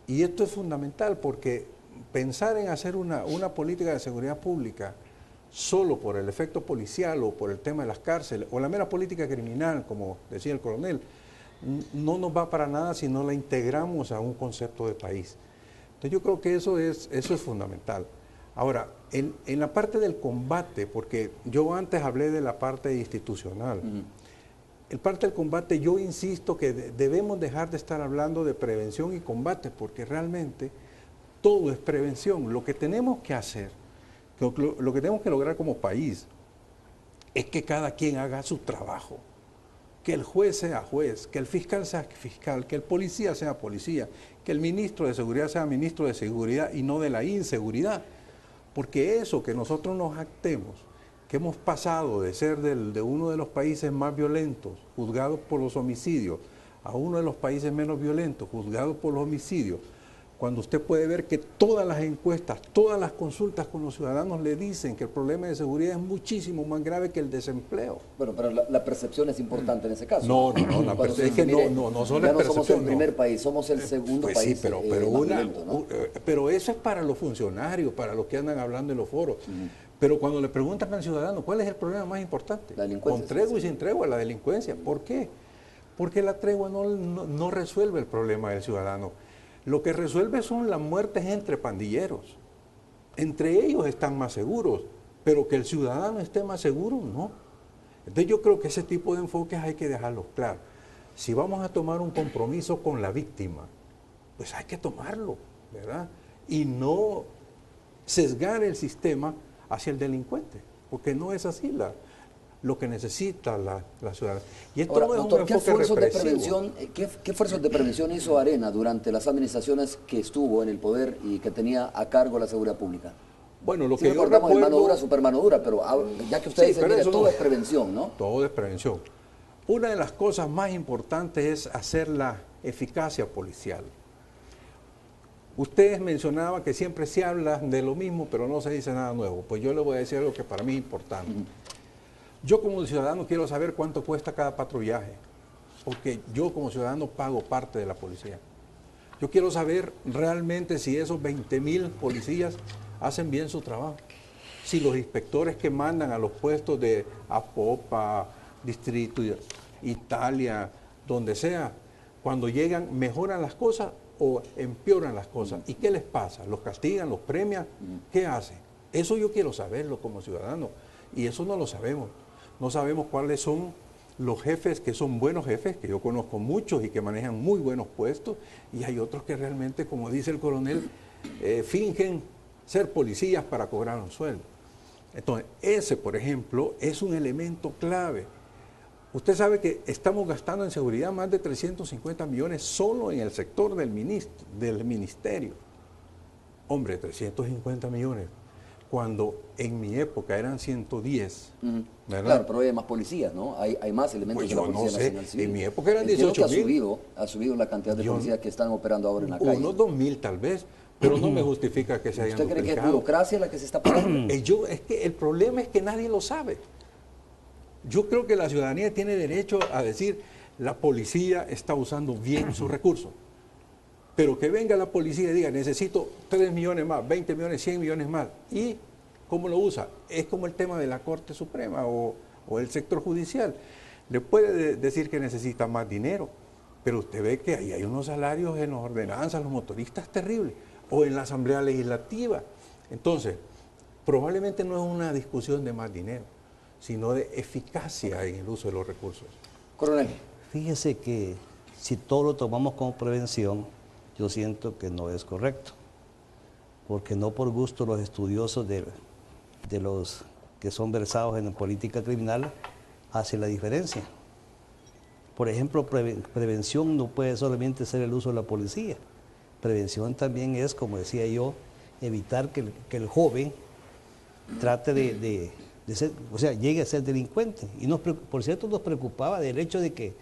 Y esto es fundamental porque pensar en hacer una política de seguridad pública solo por el efecto policial o por el tema de las cárceles o la mera política criminal, como decía el coronel, no nos va para nada si no la integramos a un concepto de país. Entonces yo creo que eso es fundamental. Ahora, en la parte del combate, porque yo antes hablé de la parte institucional, el parte del combate yo insisto que debemos dejar de estar hablando de prevención y combate, porque realmente todo es prevención. Lo que tenemos que hacer, lo que tenemos que lograr como país, es que cada quien haga su trabajo, que el juez sea juez, que el fiscal sea fiscal, que el policía sea policía, que el ministro de seguridad sea ministro de seguridad y no de la inseguridad. Porque eso, que nosotros nos jactemos, que hemos pasado de ser de uno de los países más violentos, juzgados por los homicidios, a uno de los países menos violentos, juzgados por los homicidios, cuando usted puede ver que todas las encuestas, todas las consultas con los ciudadanos le dicen que el problema de seguridad es muchísimo más grave que el desempleo. Bueno, pero la percepción es importante en ese caso. No, la percepción es que no solo ya es no somos percepción. el primer país, somos el segundo Pues país sí, pero más violento, ¿no? pero eso es para los funcionarios, para los que andan hablando en los foros. Pero cuando le preguntan al ciudadano, ¿cuál es el problema más importante? La delincuencia. Con tregua y sin tregua, la delincuencia. ¿Por qué? Porque la tregua no resuelve el problema del ciudadano. Lo que resuelve son las muertes entre pandilleros. Entre ellos están más seguros, pero que el ciudadano esté más seguro, no. Entonces yo creo que ese tipo de enfoques hay que dejarlos claros. Si vamos a tomar un compromiso con la víctima, pues hay que tomarlo, ¿verdad? Y no sesgar el sistema hacia el delincuente, porque no es así lo que necesita la ciudadanía. Y esto Ahora, no es doctor, un ¿qué enfoque esfuerzos de represivo. prevención, qué esfuerzos de prevención hizo Arena durante las administraciones que estuvo en el poder y que tenía a cargo la seguridad pública? Bueno, lo Sí, que yo recordamos el mano recuerdo... dura, super mano dura, pero ya que usted Sí, dice, pero mire, eso todo no- es prevención, ¿no? Todo es prevención. Una de las cosas más importantes es hacer la eficacia policial. Usted mencionaba que siempre se habla de lo mismo, pero no se dice nada nuevo. Pues yo le voy a decir algo que para mí es importante. Yo como ciudadano quiero saber cuánto cuesta cada patrullaje, porque yo como ciudadano pago parte de la policía. Yo quiero saber realmente si esos 20.000 policías hacen bien su trabajo. Si los inspectores que mandan a los puestos de Apopa, Distrito, Italia, donde sea, cuando llegan mejoran las cosas o empeoran las cosas. ¿Y qué les pasa? ¿Los castigan, los premian? ¿Qué hacen? Eso yo quiero saberlo como ciudadano. Y eso no lo sabemos. No sabemos cuáles son los jefes que son buenos jefes, que yo conozco muchos y que manejan muy buenos puestos, y hay otros que realmente, como dice el coronel, fingen ser policías para cobrar un sueldo. Entonces, ese, por ejemplo, es un elemento clave. Usted sabe que estamos gastando en seguridad más de 350 millones solo en el sector del ministerio. Hombre, 350 millones, cuando en mi época eran 110, ¿verdad? Claro, pero hay más policías, ¿no? Hay más elementos Pues de la yo no Policía sé, Nacional Civil. en mi época eran Entiendo que 18.000. ha subido la cantidad de Yo- policías que están operando ahora en la calle. Unos 2.000 tal vez, pero no me justifica que se hayan ¿Usted cree que es duplicado. burocracia la que se está pagando? Es que el problema es que nadie lo sabe. Yo creo que la ciudadanía tiene derecho a decir, la policía está usando bien sus recursos. Pero que venga la policía y diga, necesito 3 millones más, 20 millones, 100 millones más. ¿Y cómo lo usa? Es como el tema de la Corte Suprema o el sector judicial. Le puede decir que necesita más dinero, pero usted ve que ahí hay unos salarios en las ordenanzas, los motoristas terribles, o en la Asamblea Legislativa. Entonces, probablemente no es una discusión de más dinero, sino de eficacia en el uso de los recursos. Coronel, Fíjese que si todo lo tomamos como prevención, yo siento que no es correcto, porque no por gusto los estudiosos de los que son versados en la política criminal hacen la diferencia. Por ejemplo, prevención no puede solamente ser el uso de la policía. Prevención también es, como decía yo, evitar que el joven trate de ser, o sea, llegue a ser delincuente. Y por cierto, nos preocupaba del hecho de que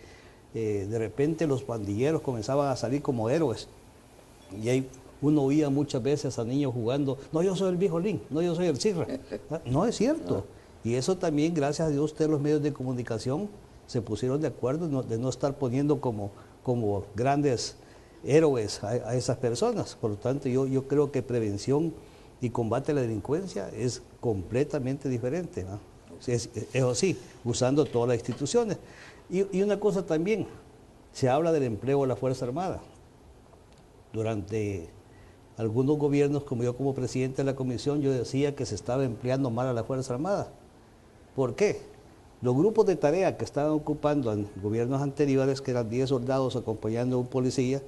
de repente los pandilleros comenzaban a salir como héroes. Y ahí uno oía muchas veces a niños jugando, no, yo soy el viejo Lin, no, yo soy el Cirra. No es cierto. Y eso también, gracias a Dios, ustedes los medios de comunicación se pusieron de acuerdo de no estar poniendo como grandes héroes a esas personas. Por lo tanto, yo creo que prevención y combate a la delincuencia es completamente diferente, ¿no? Eso sí, usando todas las instituciones. Y una cosa también, se habla del empleo de la Fuerza Armada. Durante algunos gobiernos, como yo como presidente de la comisión, yo decía que se estaba empleando mal a la Fuerza Armada. ¿Por qué? Los grupos de tarea que estaban ocupando en gobiernos anteriores, que eran 10 soldados acompañando a un policía,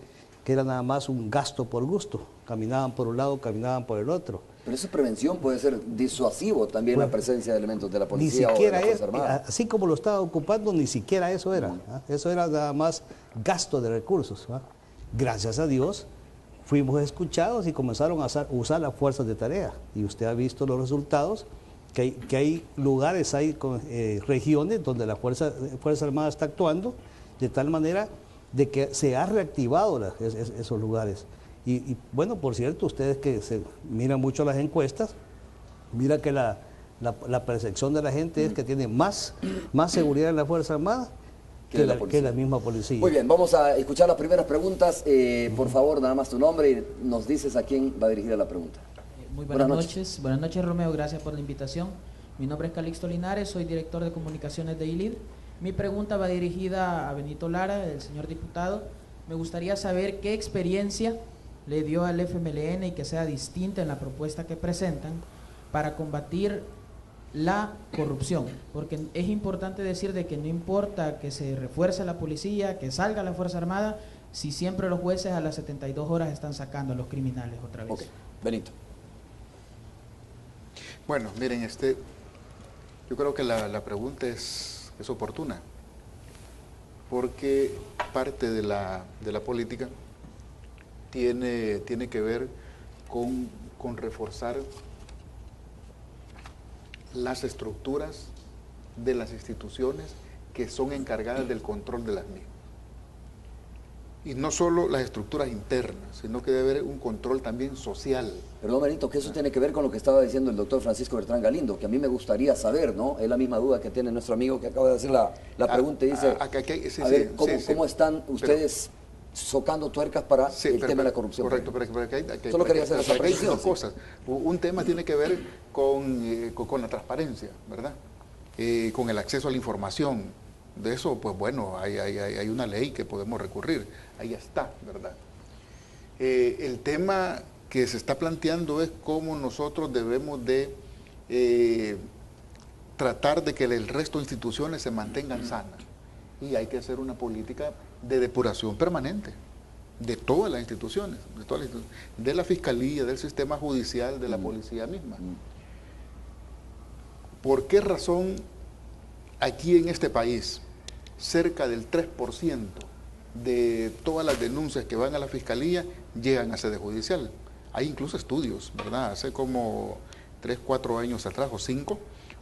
que era nada más un gasto por gusto. Caminaban por un lado, caminaban por el otro. Pero esa prevención puede ser disuasivo también la presencia de elementos de la policía Ni siquiera o de la Fuerza Armada. así como lo estaba ocupando, ni siquiera eso era. ¿Ah? Eso era nada más gasto de recursos. ¿Ah? Gracias a Dios fuimos escuchados y comenzaron a usar las fuerzas de tarea. Y usted ha visto los resultados, que hay lugares, hay regiones donde la Fuerza Armada está actuando de tal manera de que se ha reactivado esos lugares. Y bueno, por cierto, ustedes que se miran mucho las encuestas, mira que la percepción de la gente es que tiene más seguridad en la Fuerza Armada que la misma policía. Muy bien, vamos a escuchar las primeras preguntas. Por favor, nada más tu nombre y nos dices a quién va dirigida la pregunta. Muy buenas noches. Buenas noches, Romeo. Gracias por la invitación. Mi nombre es Calixto Linares, soy director de comunicaciones de ILID. Mi pregunta va dirigida a Benito Lara, el señor diputado. Me gustaría saber qué experiencia le dio al FMLN y que sea distinta en la propuesta que presentan para combatir la corrupción, porque es importante decir de que no importa que se refuerce la policía, que salga la Fuerza Armada, si siempre los jueces a las 72 horas están sacando a los criminales otra vez. Okay. Benito. Bueno, miren, yo creo que la pregunta es oportuna, porque parte de la política tiene que ver con reforzar las estructuras de las instituciones que son encargadas del control de las mismas. Y no solo las estructuras internas, sino que debe haber un control también social. Perdón, Benito, que eso tiene que ver con lo que estaba diciendo el doctor Francisco Bertrán Galindo, que a mí me gustaría saber, ¿no? Es la misma duda que tiene nuestro amigo que acaba de hacer la pregunta y dice, a ver, ¿cómo están ustedes socando tuercas para el tema de la corrupción? Correcto, pero solo quería hacer esa precisión. Dos cosas. Un tema tiene que ver con la transparencia, ¿verdad? Con el acceso a la información. De eso, pues bueno, hay una ley que podemos recurrir. Ahí está, ¿verdad? El tema que se está planteando es cómo nosotros debemos de tratar de que el resto de instituciones se mantengan sanas. Y hay que hacer una política de depuración permanente de todas las instituciones, de la Fiscalía, del sistema judicial, de la policía misma. ¿Por qué razón aquí en este país cerca del 3% de todas las denuncias que van a la Fiscalía llegan a sede judicial? Hay incluso estudios, ¿verdad? Hace como 3, 4 años atrás o 5,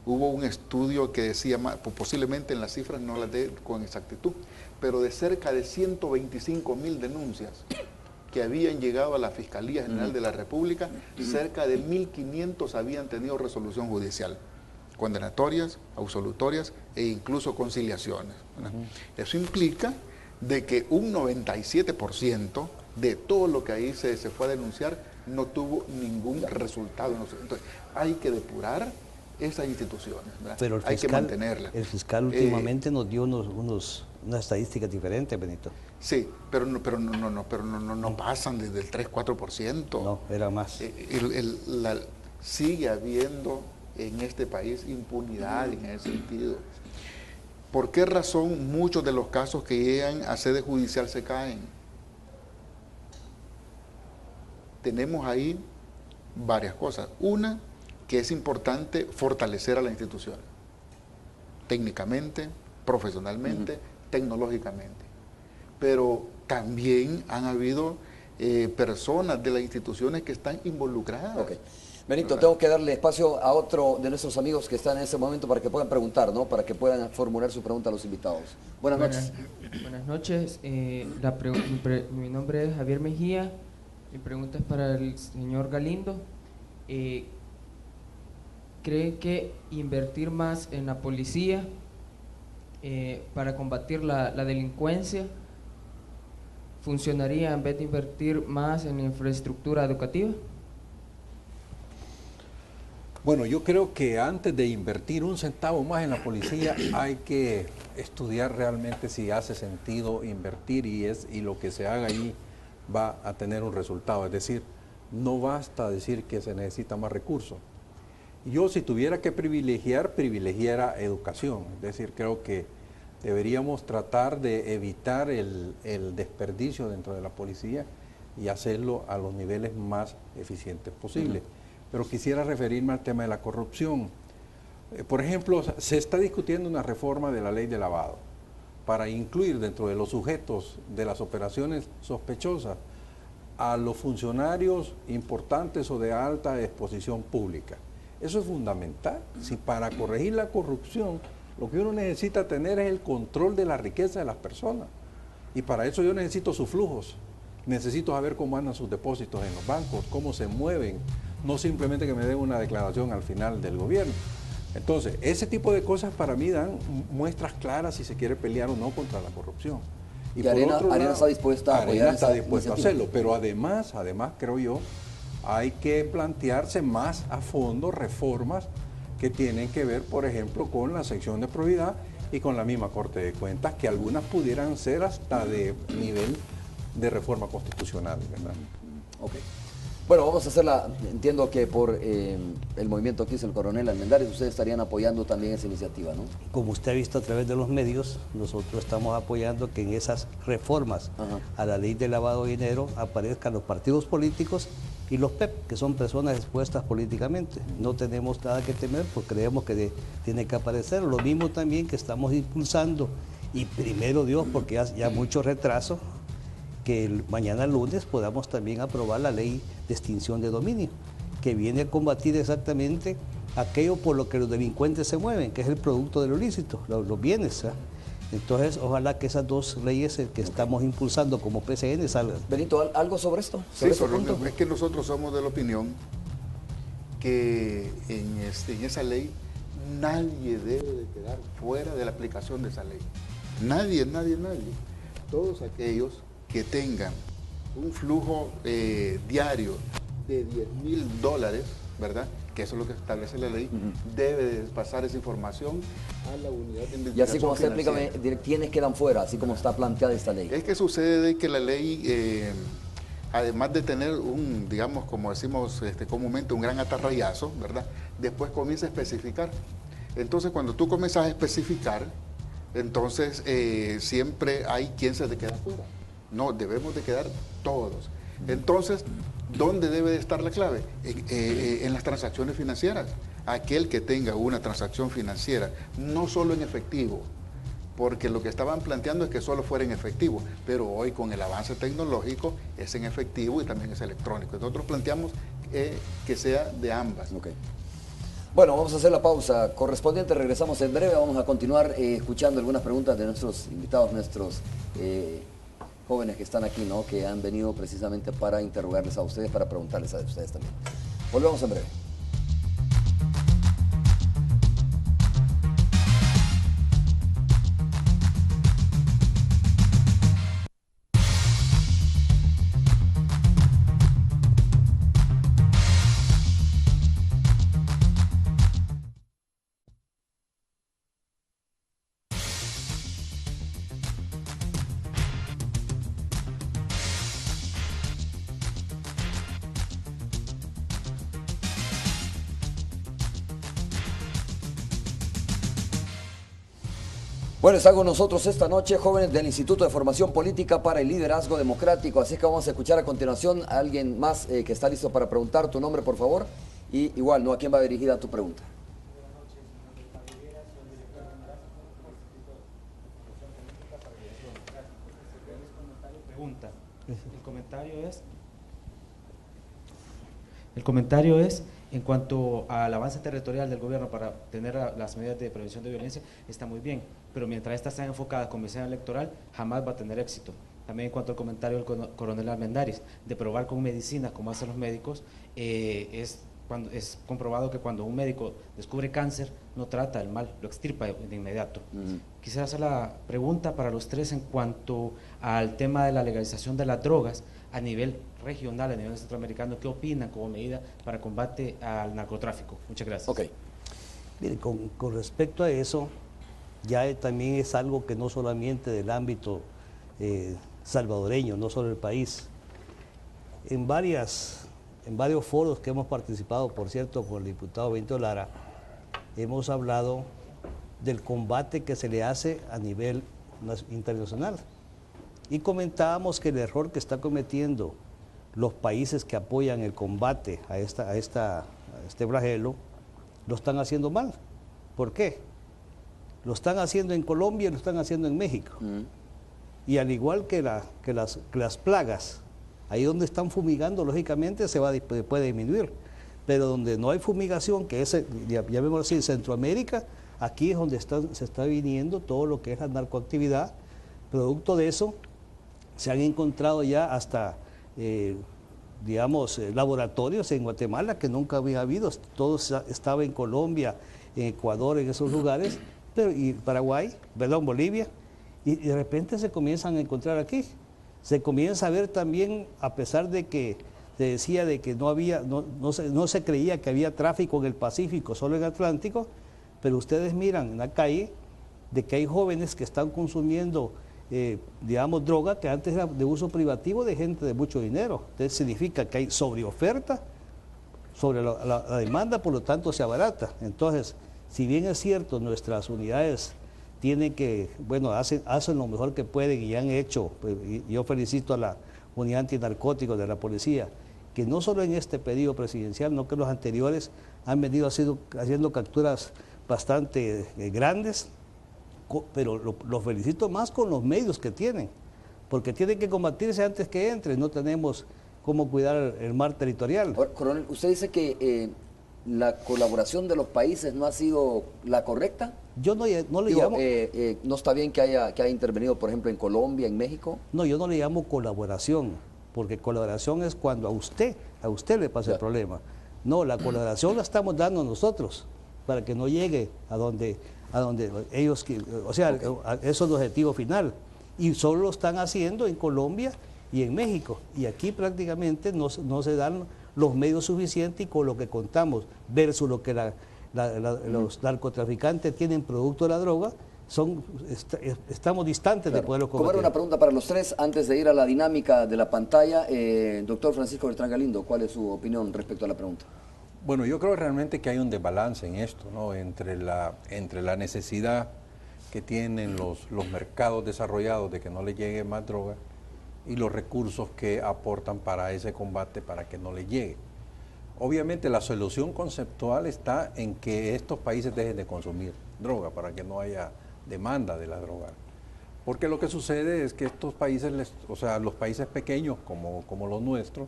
hubo un estudio que decía, posiblemente en las cifras no las dé con exactitud, pero de cerca de 125.000 denuncias que habían llegado a la Fiscalía General de la República, cerca de 1.500 habían tenido resolución judicial, condenatorias, absolutorias e incluso conciliaciones, ¿verdad? Eso implica de que un 97% de todo lo que ahí se fue a denunciar no tuvo ningún resultado. Entonces, hay que depurar esas instituciones, ¿verdad? Pero hay que mantenerlas. El fiscal últimamente nos dio unas estadísticas diferentes, Benito. Sí, pero no pasan desde el 3-4%. No, era más. Sigue habiendo en este país impunidad en ese sentido. ¿Por qué razón muchos de los casos que llegan a sede judicial se caen? Tenemos ahí varias cosas. Una, que es importante fortalecer a la institución, técnicamente, profesionalmente, tecnológicamente. Pero también han habido personas de las instituciones que están involucradas. Okay. Benito, tengo que darle espacio a otro de nuestros amigos que están en ese momento para que puedan preguntar, ¿no? Para que puedan formular su pregunta a los invitados. Buenas noches. Buenas noches. Mi nombre es Javier Mejía. Mi pregunta es para el señor Galindo. ¿Cree que invertir más en la policía para combatir la delincuencia funcionaría en vez de invertir más en infraestructura educativa? Bueno, yo creo que antes de invertir un centavo más en la policía hay que estudiar realmente si hace sentido invertir y lo que se haga ahí va a tener un resultado. Es decir, no basta decir que se necesita más recursos. Yo, si tuviera que privilegiara educación. Es decir, creo que deberíamos tratar de evitar el desperdicio dentro de la policía y hacerlo a los niveles más eficientes posibles. pero quisiera referirme al tema de la corrupción. Por ejemplo, se está discutiendo una reforma de la ley de lavado para incluir dentro de los sujetos de las operaciones sospechosas a los funcionarios importantes o de alta exposición pública. Eso es fundamental. Si para corregir la corrupción lo que uno necesita tener es el control de la riqueza de las personas. Y para eso yo necesito sus flujos. Necesito saber cómo andan sus depósitos en los bancos, cómo se mueven, no simplemente que me den una declaración al final del gobierno. Entonces, ese tipo de cosas para mí dan muestras claras si se quiere pelear o no contra la corrupción. Y por Arena está dispuesta a apoyar Arena está dispuesta a hacerlo, pero además creo yo, hay que plantearse más a fondo reformas que tienen que ver, por ejemplo, con la sección de probidad y con la misma Corte de Cuentas, que algunas pudieran ser hasta de nivel de reforma constitucional, ¿verdad? Ok. Bueno, vamos a hacerla, entiendo que por el movimiento que hizo el coronel Almendares, ustedes estarían apoyando también esa iniciativa, ¿no? Como usted ha visto a través de los medios, nosotros estamos apoyando que en esas reformas a la ley de lavado de dinero aparezcan los partidos políticos y los PEP, que son personas expuestas políticamente. No tenemos nada que temer, porque creemos que tiene que aparecer. Lo mismo también que estamos impulsando, y primero Dios, porque ya mucho retraso, que mañana lunes podamos también aprobar la ley de extinción de dominio, que viene a combatir exactamente aquello por lo que los delincuentes se mueven, que es el producto de lo ilícito, los bienes. Entonces, ojalá que esas dos leyes que estamos impulsando como PCN salgan. Benito, ¿algo sobre esto? Sí, es que nosotros somos de la opinión que en esa ley nadie debe de quedar fuera de la aplicación de esa ley. Nadie. Todos aquellos que tengan un flujo diario de $10,000, ¿verdad? Que eso es lo que establece la ley, debe de pasar esa información a la unidad de investigación. Y así como usted explícame, ¿quiénes quedan fuera, así como está planteada esta ley? Es que sucede que la ley, además de tener un, digamos, como decimos comúnmente, un gran atarrayazo, ¿verdad? Después comienza a especificar. Entonces, cuando tú comienzas a especificar, entonces siempre hay quien se te queda fuera. No, debemos de quedar todos. Entonces, ¿dónde debe de estar la clave? En las transacciones financieras. Aquel que tenga una transacción financiera, no solo en efectivo, porque lo que estaban planteando es que solo fuera en efectivo, pero hoy con el avance tecnológico es en efectivo y también es electrónico. Nosotros planteamos que sea de ambas. Okay. Bueno, vamos a hacer la pausa correspondiente, regresamos en breve, vamos a continuar escuchando algunas preguntas de nuestros invitados, nuestros jóvenes que están aquí, ¿no? Que han venido precisamente para interrogarles a ustedes, para preguntarles a ustedes también. Volvemos en breve. Bueno, están con nosotros esta noche jóvenes del Instituto de Formación Política para el Liderazgo Democrático, así que vamos a escuchar a continuación a alguien más que está listo para preguntar. Tu nombre, por favor, y igual, ¿no? ¿A quién va dirigida tu pregunta? El comentario es en cuanto al avance territorial del gobierno para tener las medidas de prevención de violencia, está muy bien, pero mientras estas están enfocadas con visión electoral, jamás va a tener éxito. También en cuanto al comentario del coronel Almendares, de probar con medicinas, como hacen los médicos, es comprobado que cuando un médico descubre cáncer, no trata el mal, lo extirpa de inmediato. Quisiera hacer la pregunta para los tres en cuanto al tema de la legalización de las drogas a nivel regional, a nivel centroamericano. ¿Qué opinan como medida para combate al narcotráfico? Muchas gracias. Ok. Mire, con respecto a eso, ya también es algo que no solamente del ámbito salvadoreño, no solo el país. En varios foros que hemos participado, por cierto, con el diputado Benito Lara, hemos hablado del combate que se le hace a nivel internacional. Y comentábamos que el error que están cometiendo los países que apoyan el combate a este flagelo, lo están haciendo mal. ¿Por qué? Lo están haciendo en Colombia y lo están haciendo en México. Y al igual que las plagas, ahí donde están fumigando, lógicamente puede disminuir. Pero donde no hay fumigación, que es, llamémoslo así, Centroamérica, aquí es donde se está viniendo todo lo que es la narcoactividad. Producto de eso, se han encontrado ya hasta, laboratorios en Guatemala que nunca había habido. Todo estaba en Colombia, en Ecuador, en esos lugares, y Paraguay, Bolivia, y de repente se comienzan a encontrar aquí. Se comienza a ver también, a pesar de que se decía de que no se creía que había tráfico en el Pacífico, solo en el Atlántico, pero ustedes miran en la calle de que hay jóvenes que están consumiendo, droga que antes era de uso privativo de gente de mucho dinero. Entonces significa que hay sobreoferta sobre la demanda, por lo tanto se abarata. Entonces, si bien es cierto, nuestras unidades tienen que, hacen lo mejor que pueden y han hecho, y yo felicito a la unidad antinarcóticos de la policía, que no solo en este pedido presidencial, no que los anteriores han venido haciendo capturas bastante grandes, pero los felicito más con los medios que tienen, porque tienen que combatirse antes que entre, no tenemos cómo cuidar el mar territorial. Ahora, coronel, usted dice que la colaboración de los países no ha sido la correcta. Yo no le llamo... ¿No está bien que haya intervenido, por ejemplo, en Colombia, en México? No, yo no le llamo colaboración, porque colaboración es cuando a usted le pasa el problema. No, la colaboración la estamos dando nosotros, para que no llegue a donde ellos... eso es el objetivo final. Y solo lo están haciendo en Colombia y en México. Y aquí prácticamente no se dan los medios suficientes, y con lo que contamos versus lo que los narcotraficantes tienen producto de la droga, estamos distantes de poderlo combatir. Como era una pregunta para los tres, antes de ir a la dinámica de la pantalla, doctor Francisco Bertrán Galindo, ¿cuál es su opinión respecto a la pregunta? Bueno, yo creo realmente que hay un desbalance en esto, ¿no? Entre la necesidad que tienen los mercados desarrollados de que no les llegue más droga y los recursos que aportan para ese combate para que no les llegue. Obviamente la solución conceptual está en que estos países dejen de consumir droga para que no haya demanda de la droga. Porque lo que sucede es que estos países, los países pequeños como los nuestros,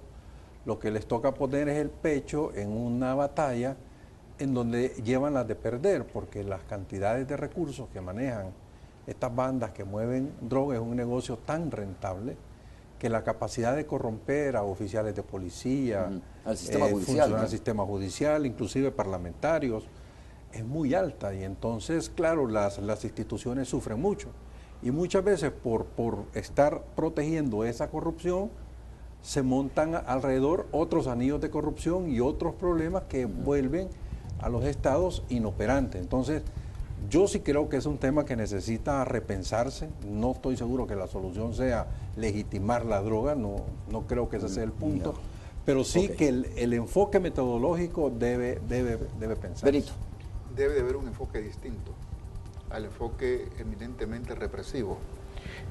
lo que les toca poner es el pecho en una batalla en donde llevan las de perder, porque las cantidades de recursos que manejan estas bandas que mueven droga es un negocio tan rentable que la capacidad de corromper a oficiales de policía, al sistema judicial, al sistema judicial, inclusive parlamentarios, es muy alta, y entonces, claro, las instituciones sufren mucho. Y muchas veces por estar protegiendo esa corrupción, se montan alrededor otros anillos de corrupción y otros problemas que vuelven a los estados inoperantes. Entonces, yo sí creo que es un tema que necesita repensarse. No estoy seguro que la solución sea legitimar la droga, no creo que ese sea el punto, pero sí que el enfoque metodológico debe pensarse. Benito. Debe de haber un enfoque distinto al enfoque eminentemente represivo.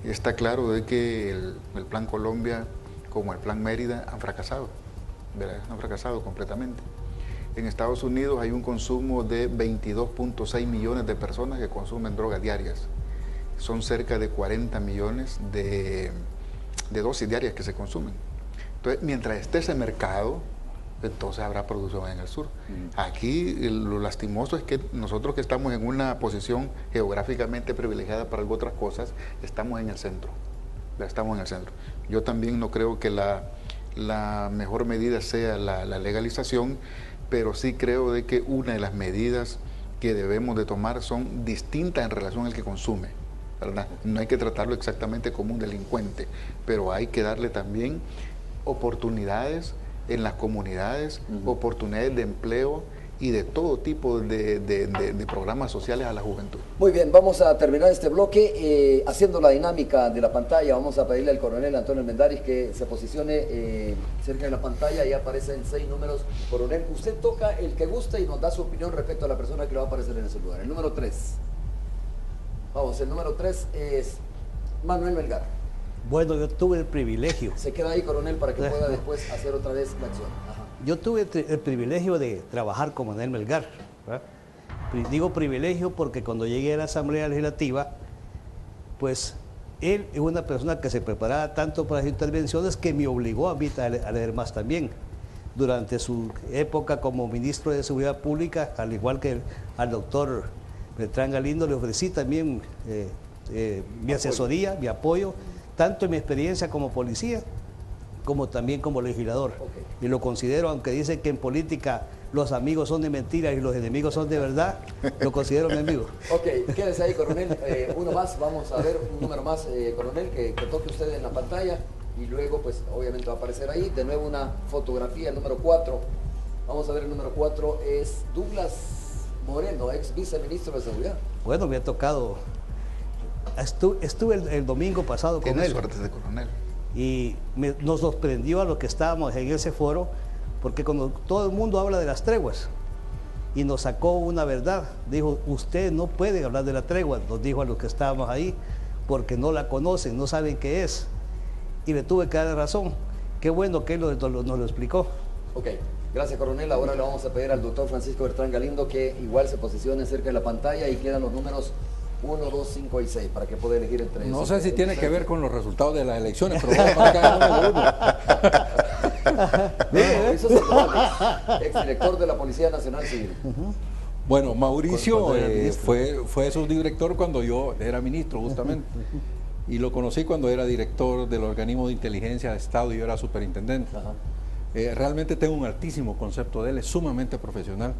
Y está claro de que el Plan Colombia como el Plan Mérida han fracasado, ¿verdad? Han fracasado completamente. En Estados Unidos hay un consumo de 22.6 millones de personas que consumen drogas diarias. Son cerca de 40 millones de dosis diarias que se consumen. Entonces, mientras esté ese mercado, entonces habrá producción en el sur. Aquí lo lastimoso es que nosotros, que estamos en una posición geográficamente privilegiada para otras cosas, estamos en el centro. Estamos en el centro. Yo también no creo que la mejor medida sea la legalización, pero sí creo de que una de las medidas que debemos de tomar son distintas en relación al que consume, ¿verdad? No hay que tratarlo exactamente como un delincuente, pero hay que darle también oportunidades en las comunidades, oportunidades de empleo y de todo tipo de programas sociales a la juventud. Muy bien, vamos a terminar este bloque haciendo la dinámica de la pantalla. Vamos a pedirle al coronel Antonio Almendaris que se posicione cerca de la pantalla. Ya aparecen 6 números. Coronel, usted toca el que guste y nos da su opinión respecto a la persona que le va a aparecer en ese lugar. El número 3. Vamos, el número 3 es Manuel Melgar. Bueno, yo tuve el privilegio. Se queda ahí, coronel, para que pueda después hacer otra vez la acción. Ajá. yo tuve el privilegio de trabajar con Manuel Melgar, ¿verdad? Digo privilegio porque cuando llegué a la Asamblea Legislativa, pues él es una persona que se preparaba tanto para las intervenciones que me obligó a mí a leer más también. Durante su época como ministro de Seguridad Pública, al igual que al doctor Beltrán Galindo, le ofrecí también mi asesoría, mi apoyo, tanto en mi experiencia como policía, como también como legislador. Y lo considero, aunque dicen que en política los amigos son de mentira y los enemigos son de verdad, lo considero mi amigo. Ok, quédese ahí, coronel. Uno más, vamos a ver un número más, coronel, que toque usted en la pantalla. Y luego, pues, obviamente va a aparecer ahí. De nuevo una fotografía, el número 4. Vamos a ver, el número 4 es Douglas Moreno, ex viceministro de Seguridad. Bueno, me ha tocado. Estuve el domingo pasado con él. Tiene suerte de coronel. Y nos sorprendió a los que estábamos en ese foro, porque cuando todo el mundo habla de las treguas, y nos sacó una verdad, dijo, usted no puede hablar de la tregua, nos dijo a los que estábamos ahí, porque no la conocen, no saben qué es. Y le tuve que dar razón. Qué bueno que él nos lo explicó. Ok, gracias, coronel. Ahora le vamos a pedir al doctor Francisco Beltrán Galindo que igual se posicione cerca de la pantalla y quedan los números 1, 2, 5 y 6 para que pueda elegir entre ellos. No sé si tiene que ver con los resultados de las elecciones, pero vamos a marcar el número 1. Mauricio Sandoval, exdirector de la Policía Nacional Civil. Bueno, Mauricio Cuando era ministro. fue subdirector cuando yo era ministro, justamente. Y lo conocí cuando era director del organismo de inteligencia de Estado y yo era superintendente. Realmente tengo un altísimo concepto de él, es sumamente profesional.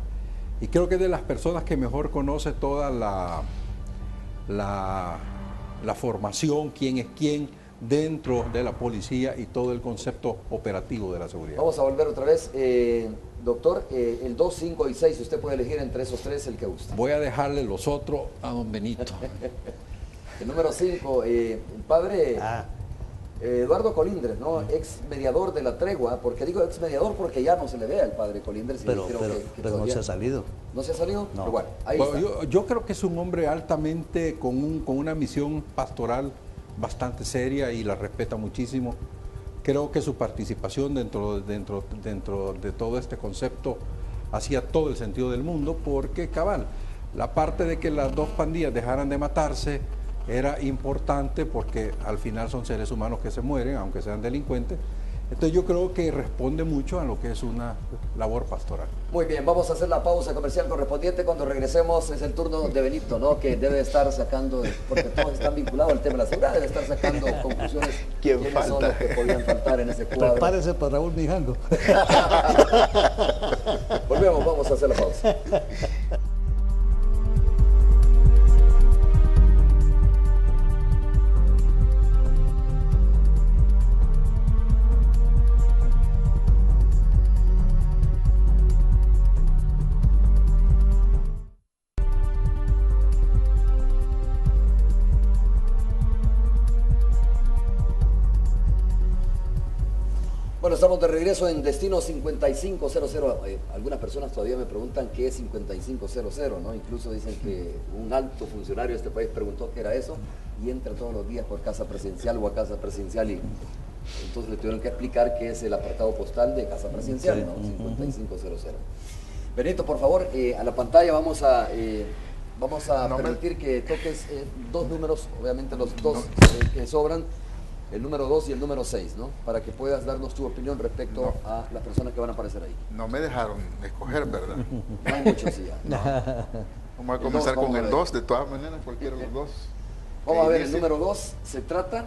Y creo que es de las personas que mejor conoce toda la formación, quién es quién dentro de la policía y todo el concepto operativo de la seguridad. Vamos a volver otra vez. Doctor, el 2, 5 y 6, usted puede elegir entre esos tres el que guste. Voy a dejarle los otros a don Benito. El número 5, el padre Eduardo Colindres, ¿no? Ex mediador de la tregua. ¿Por qué digo ex mediador? Porque ya no se le ve al padre Colindres. Pero creo no se ha salido. ¿No se ha salido? No. Pero bueno, ahí Bueno, está. yo creo que es un hombre altamente con una misión pastoral bastante seria y la respeta muchísimo. Creo que su participación dentro de todo este concepto hacía todo el sentido del mundo, porque cabal, la parte de que las dos pandillas dejaran de matarse era importante porque al final son seres humanos que se mueren, aunque sean delincuentes. Entonces yo creo que responde mucho a lo que es una labor pastoral. Muy bien, vamos a hacer la pausa comercial correspondiente. Cuando regresemos es el turno de Benito, ¿no? Que debe estar sacando, porque todos están vinculados al tema de la seguridad, debe estar sacando conclusiones. ¿Quiénes son los que podían faltar en ese cuadro? Prepárese para Raúl Mijango. Volvemos, vamos a hacer la pausa. Bueno, estamos de regreso en Destino 5500. Algunas personas todavía me preguntan qué es 5500, ¿no? Incluso dicen que un alto funcionario de este país preguntó qué era eso y entra todos los días por Casa Presidencial o a Casa Presidencial y entonces le tuvieron que explicar qué es el apartado postal de Casa Presidencial, ¿no? 5500. Benito, por favor, a la pantalla vamos a permitir que toques dos números, obviamente los dos que sobran. El número 2 y el número 6, ¿no? Para que puedas darnos tu opinión respecto a las personas que van a aparecer ahí. No me dejaron escoger, ¿verdad? No hay muchos ya. Vamos a comenzar con el 2, de todas maneras, cualquiera de los dos. Vamos a ver, el número 2 se trata...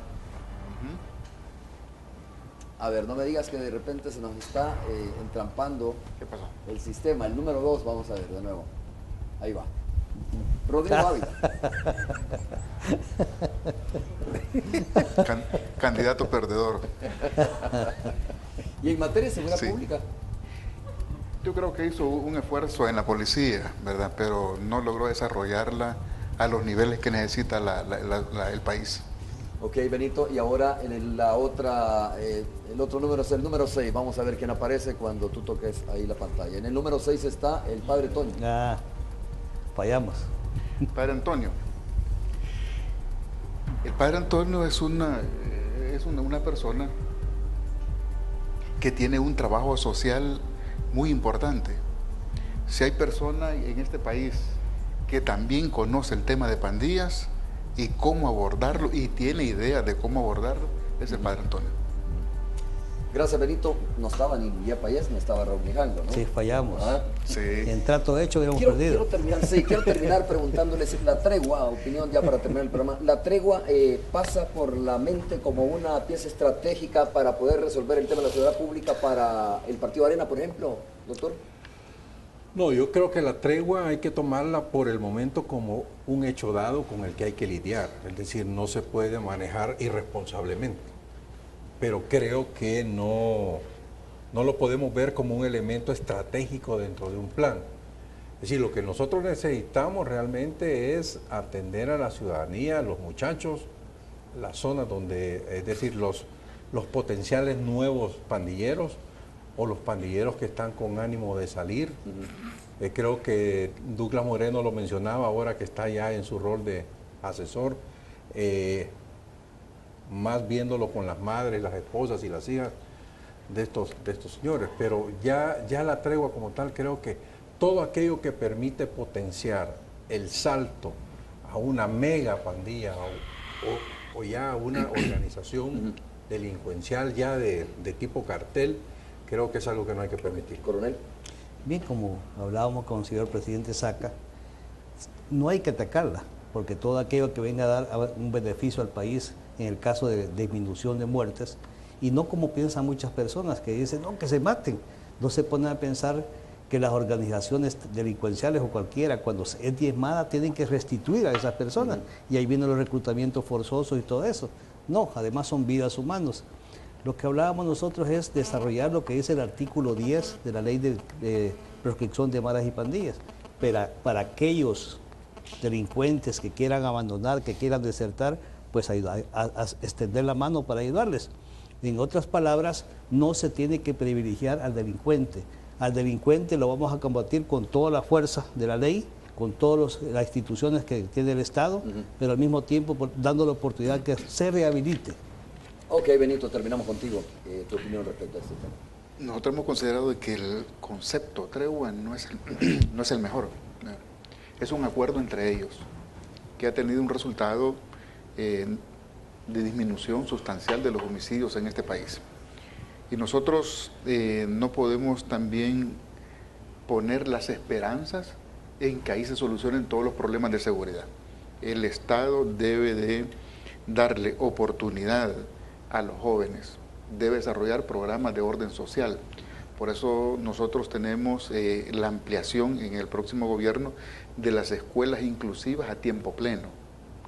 A ver, no me digas que de repente se nos está entrampando ¿Qué pasó? el sistema. El número 2, vamos a ver de nuevo. Ahí va. Rodrigo Ávila. Candidato perdedor. Y en materia de seguridad Sí. pública. Yo creo que hizo un esfuerzo en la policía, ¿verdad? Pero no logró desarrollarla a los niveles que necesita el país. Ok, Benito, y ahora en el otro número es el número 6. Vamos a ver quién aparece cuando tú toques ahí la pantalla. En el número 6 está el padre Toño. Fallamos. Padre Antonio. El Padre Antonio es una persona que tiene un trabajo social muy importante. Si hay personas en este país que también conoce el tema de pandillas y cómo abordarlo y tiene idea de cómo abordarlo, es el padre Antonio. Gracias, Benito. No estaba ni Guillermo Payés, ni estaba Raúl Grijalvo, ¿no? Sí, fallamos. ¿Ah? Sí. En trato hecho hubiéramos perdido. Quiero terminar preguntándoles la tregua, opinión ya para terminar el programa. La tregua pasa por la mente como una pieza estratégica para poder resolver el tema de la seguridad pública para el Partido Arena, por ejemplo, doctor. No, yo creo que la tregua hay que tomarla por el momento como un hecho dado con el que hay que lidiar. Es decir, no se puede manejar irresponsablemente. Pero creo que no lo podemos ver como un elemento estratégico dentro de un plan. Es decir, lo que nosotros necesitamos realmente es atender a la ciudadanía, a los muchachos, las zonas donde, es decir, los potenciales nuevos pandilleros o los pandilleros que están con ánimo de salir. Creo que Douglas Moreno lo mencionaba ahora que está ya en su rol de asesor. Más viéndolo con las madres, las esposas y las hijas de estos señores. Pero ya la tregua como tal, creo que todo aquello que permite potenciar el salto a una mega pandilla o ya a una organización delincuencial ya de tipo cartel, creo que es algo que no hay que permitir. Coronel. Bien, como hablábamos con el señor presidente Saca, no hay que atacarla, porque todo aquello que venga a dar un beneficio al país, en el caso de disminución de muertes, y no como piensan muchas personas que dicen, no, que se maten. No se ponen a pensar que las organizaciones delincuenciales o cualquiera, cuando es diezmada, tienen que restituir a esas personas, y ahí vienen los reclutamientos forzosos y todo eso. No, además son vidas humanas. Lo que hablábamos nosotros es desarrollar lo que dice el artículo 10 de la Ley de Proscripción de Maras y Pandillas, pero para aquellos delincuentes que quieran abandonar, que quieran desertar, pues ayudar, a extender la mano para ayudarles. En otras palabras, no se tiene que privilegiar al delincuente. Al delincuente lo vamos a combatir con toda la fuerza de la ley, con todas las instituciones que tiene el Estado, pero al mismo tiempo dando la oportunidad que se rehabilite. Ok, Benito, terminamos contigo. Tu opinión respecto a este tema. Nosotros hemos considerado que el concepto tregua no es el mejor. Es un acuerdo entre ellos que ha tenido un resultado de disminución sustancial de los homicidios en este país. Y nosotros no podemos también poner las esperanzas en que ahí se solucionen todos los problemas de seguridad. El Estado debe de darle oportunidad a los jóvenes, debe desarrollar programas de orden social. Por eso nosotros tenemos la ampliación en el próximo gobierno de las escuelas inclusivas a tiempo pleno,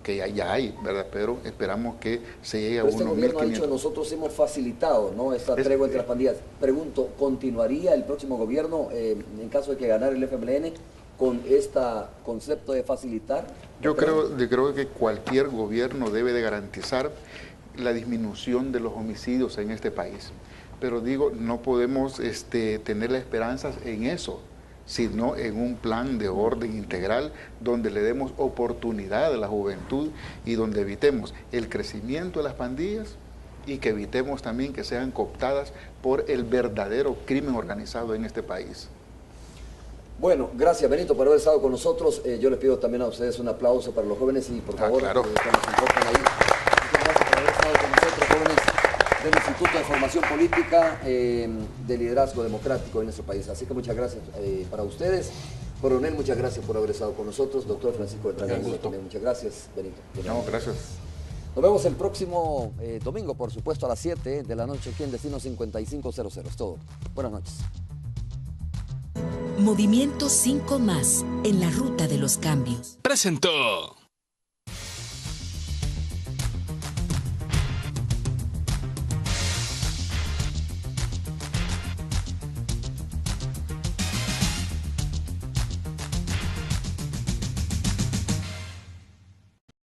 que ya hay, ¿verdad? Pero esperamos que se llegue a unos 1.500. Este gobierno ha dicho, nosotros hemos facilitado, ¿no?, esta tregua entre las pandillas. Pregunto, ¿continuaría el próximo gobierno, en caso de que ganara el FMLN, con este concepto de facilitar? Yo creo que cualquier gobierno debe de garantizar la disminución de los homicidios en este país. Pero digo, no podemos tener las esperanzas en eso, sino en un plan de orden integral donde le demos oportunidad a la juventud y donde evitemos el crecimiento de las pandillas y que evitemos también que sean cooptadas por el verdadero crimen organizado en este país. Bueno, gracias, Benito, por haber estado con nosotros. Yo les pido también a ustedes un aplauso para los jóvenes y por favor, claro. que nos enfoquen ahí. Muchas gracias por haber estado con nosotros, jóvenes del Instituto de Formación Política de Liderazgo Democrático en nuestro país. Así que muchas gracias para ustedes. Coronel, muchas gracias por haber estado con nosotros. Doctor Francisco Beltrán, también muchas gracias. Benito. No, gracias. Nos vemos el próximo domingo, por supuesto, a las 7 de la noche aquí en Destino 5500. Es todo. Buenas noches. Movimiento 5 Más, en la ruta de los cambios. Presentó.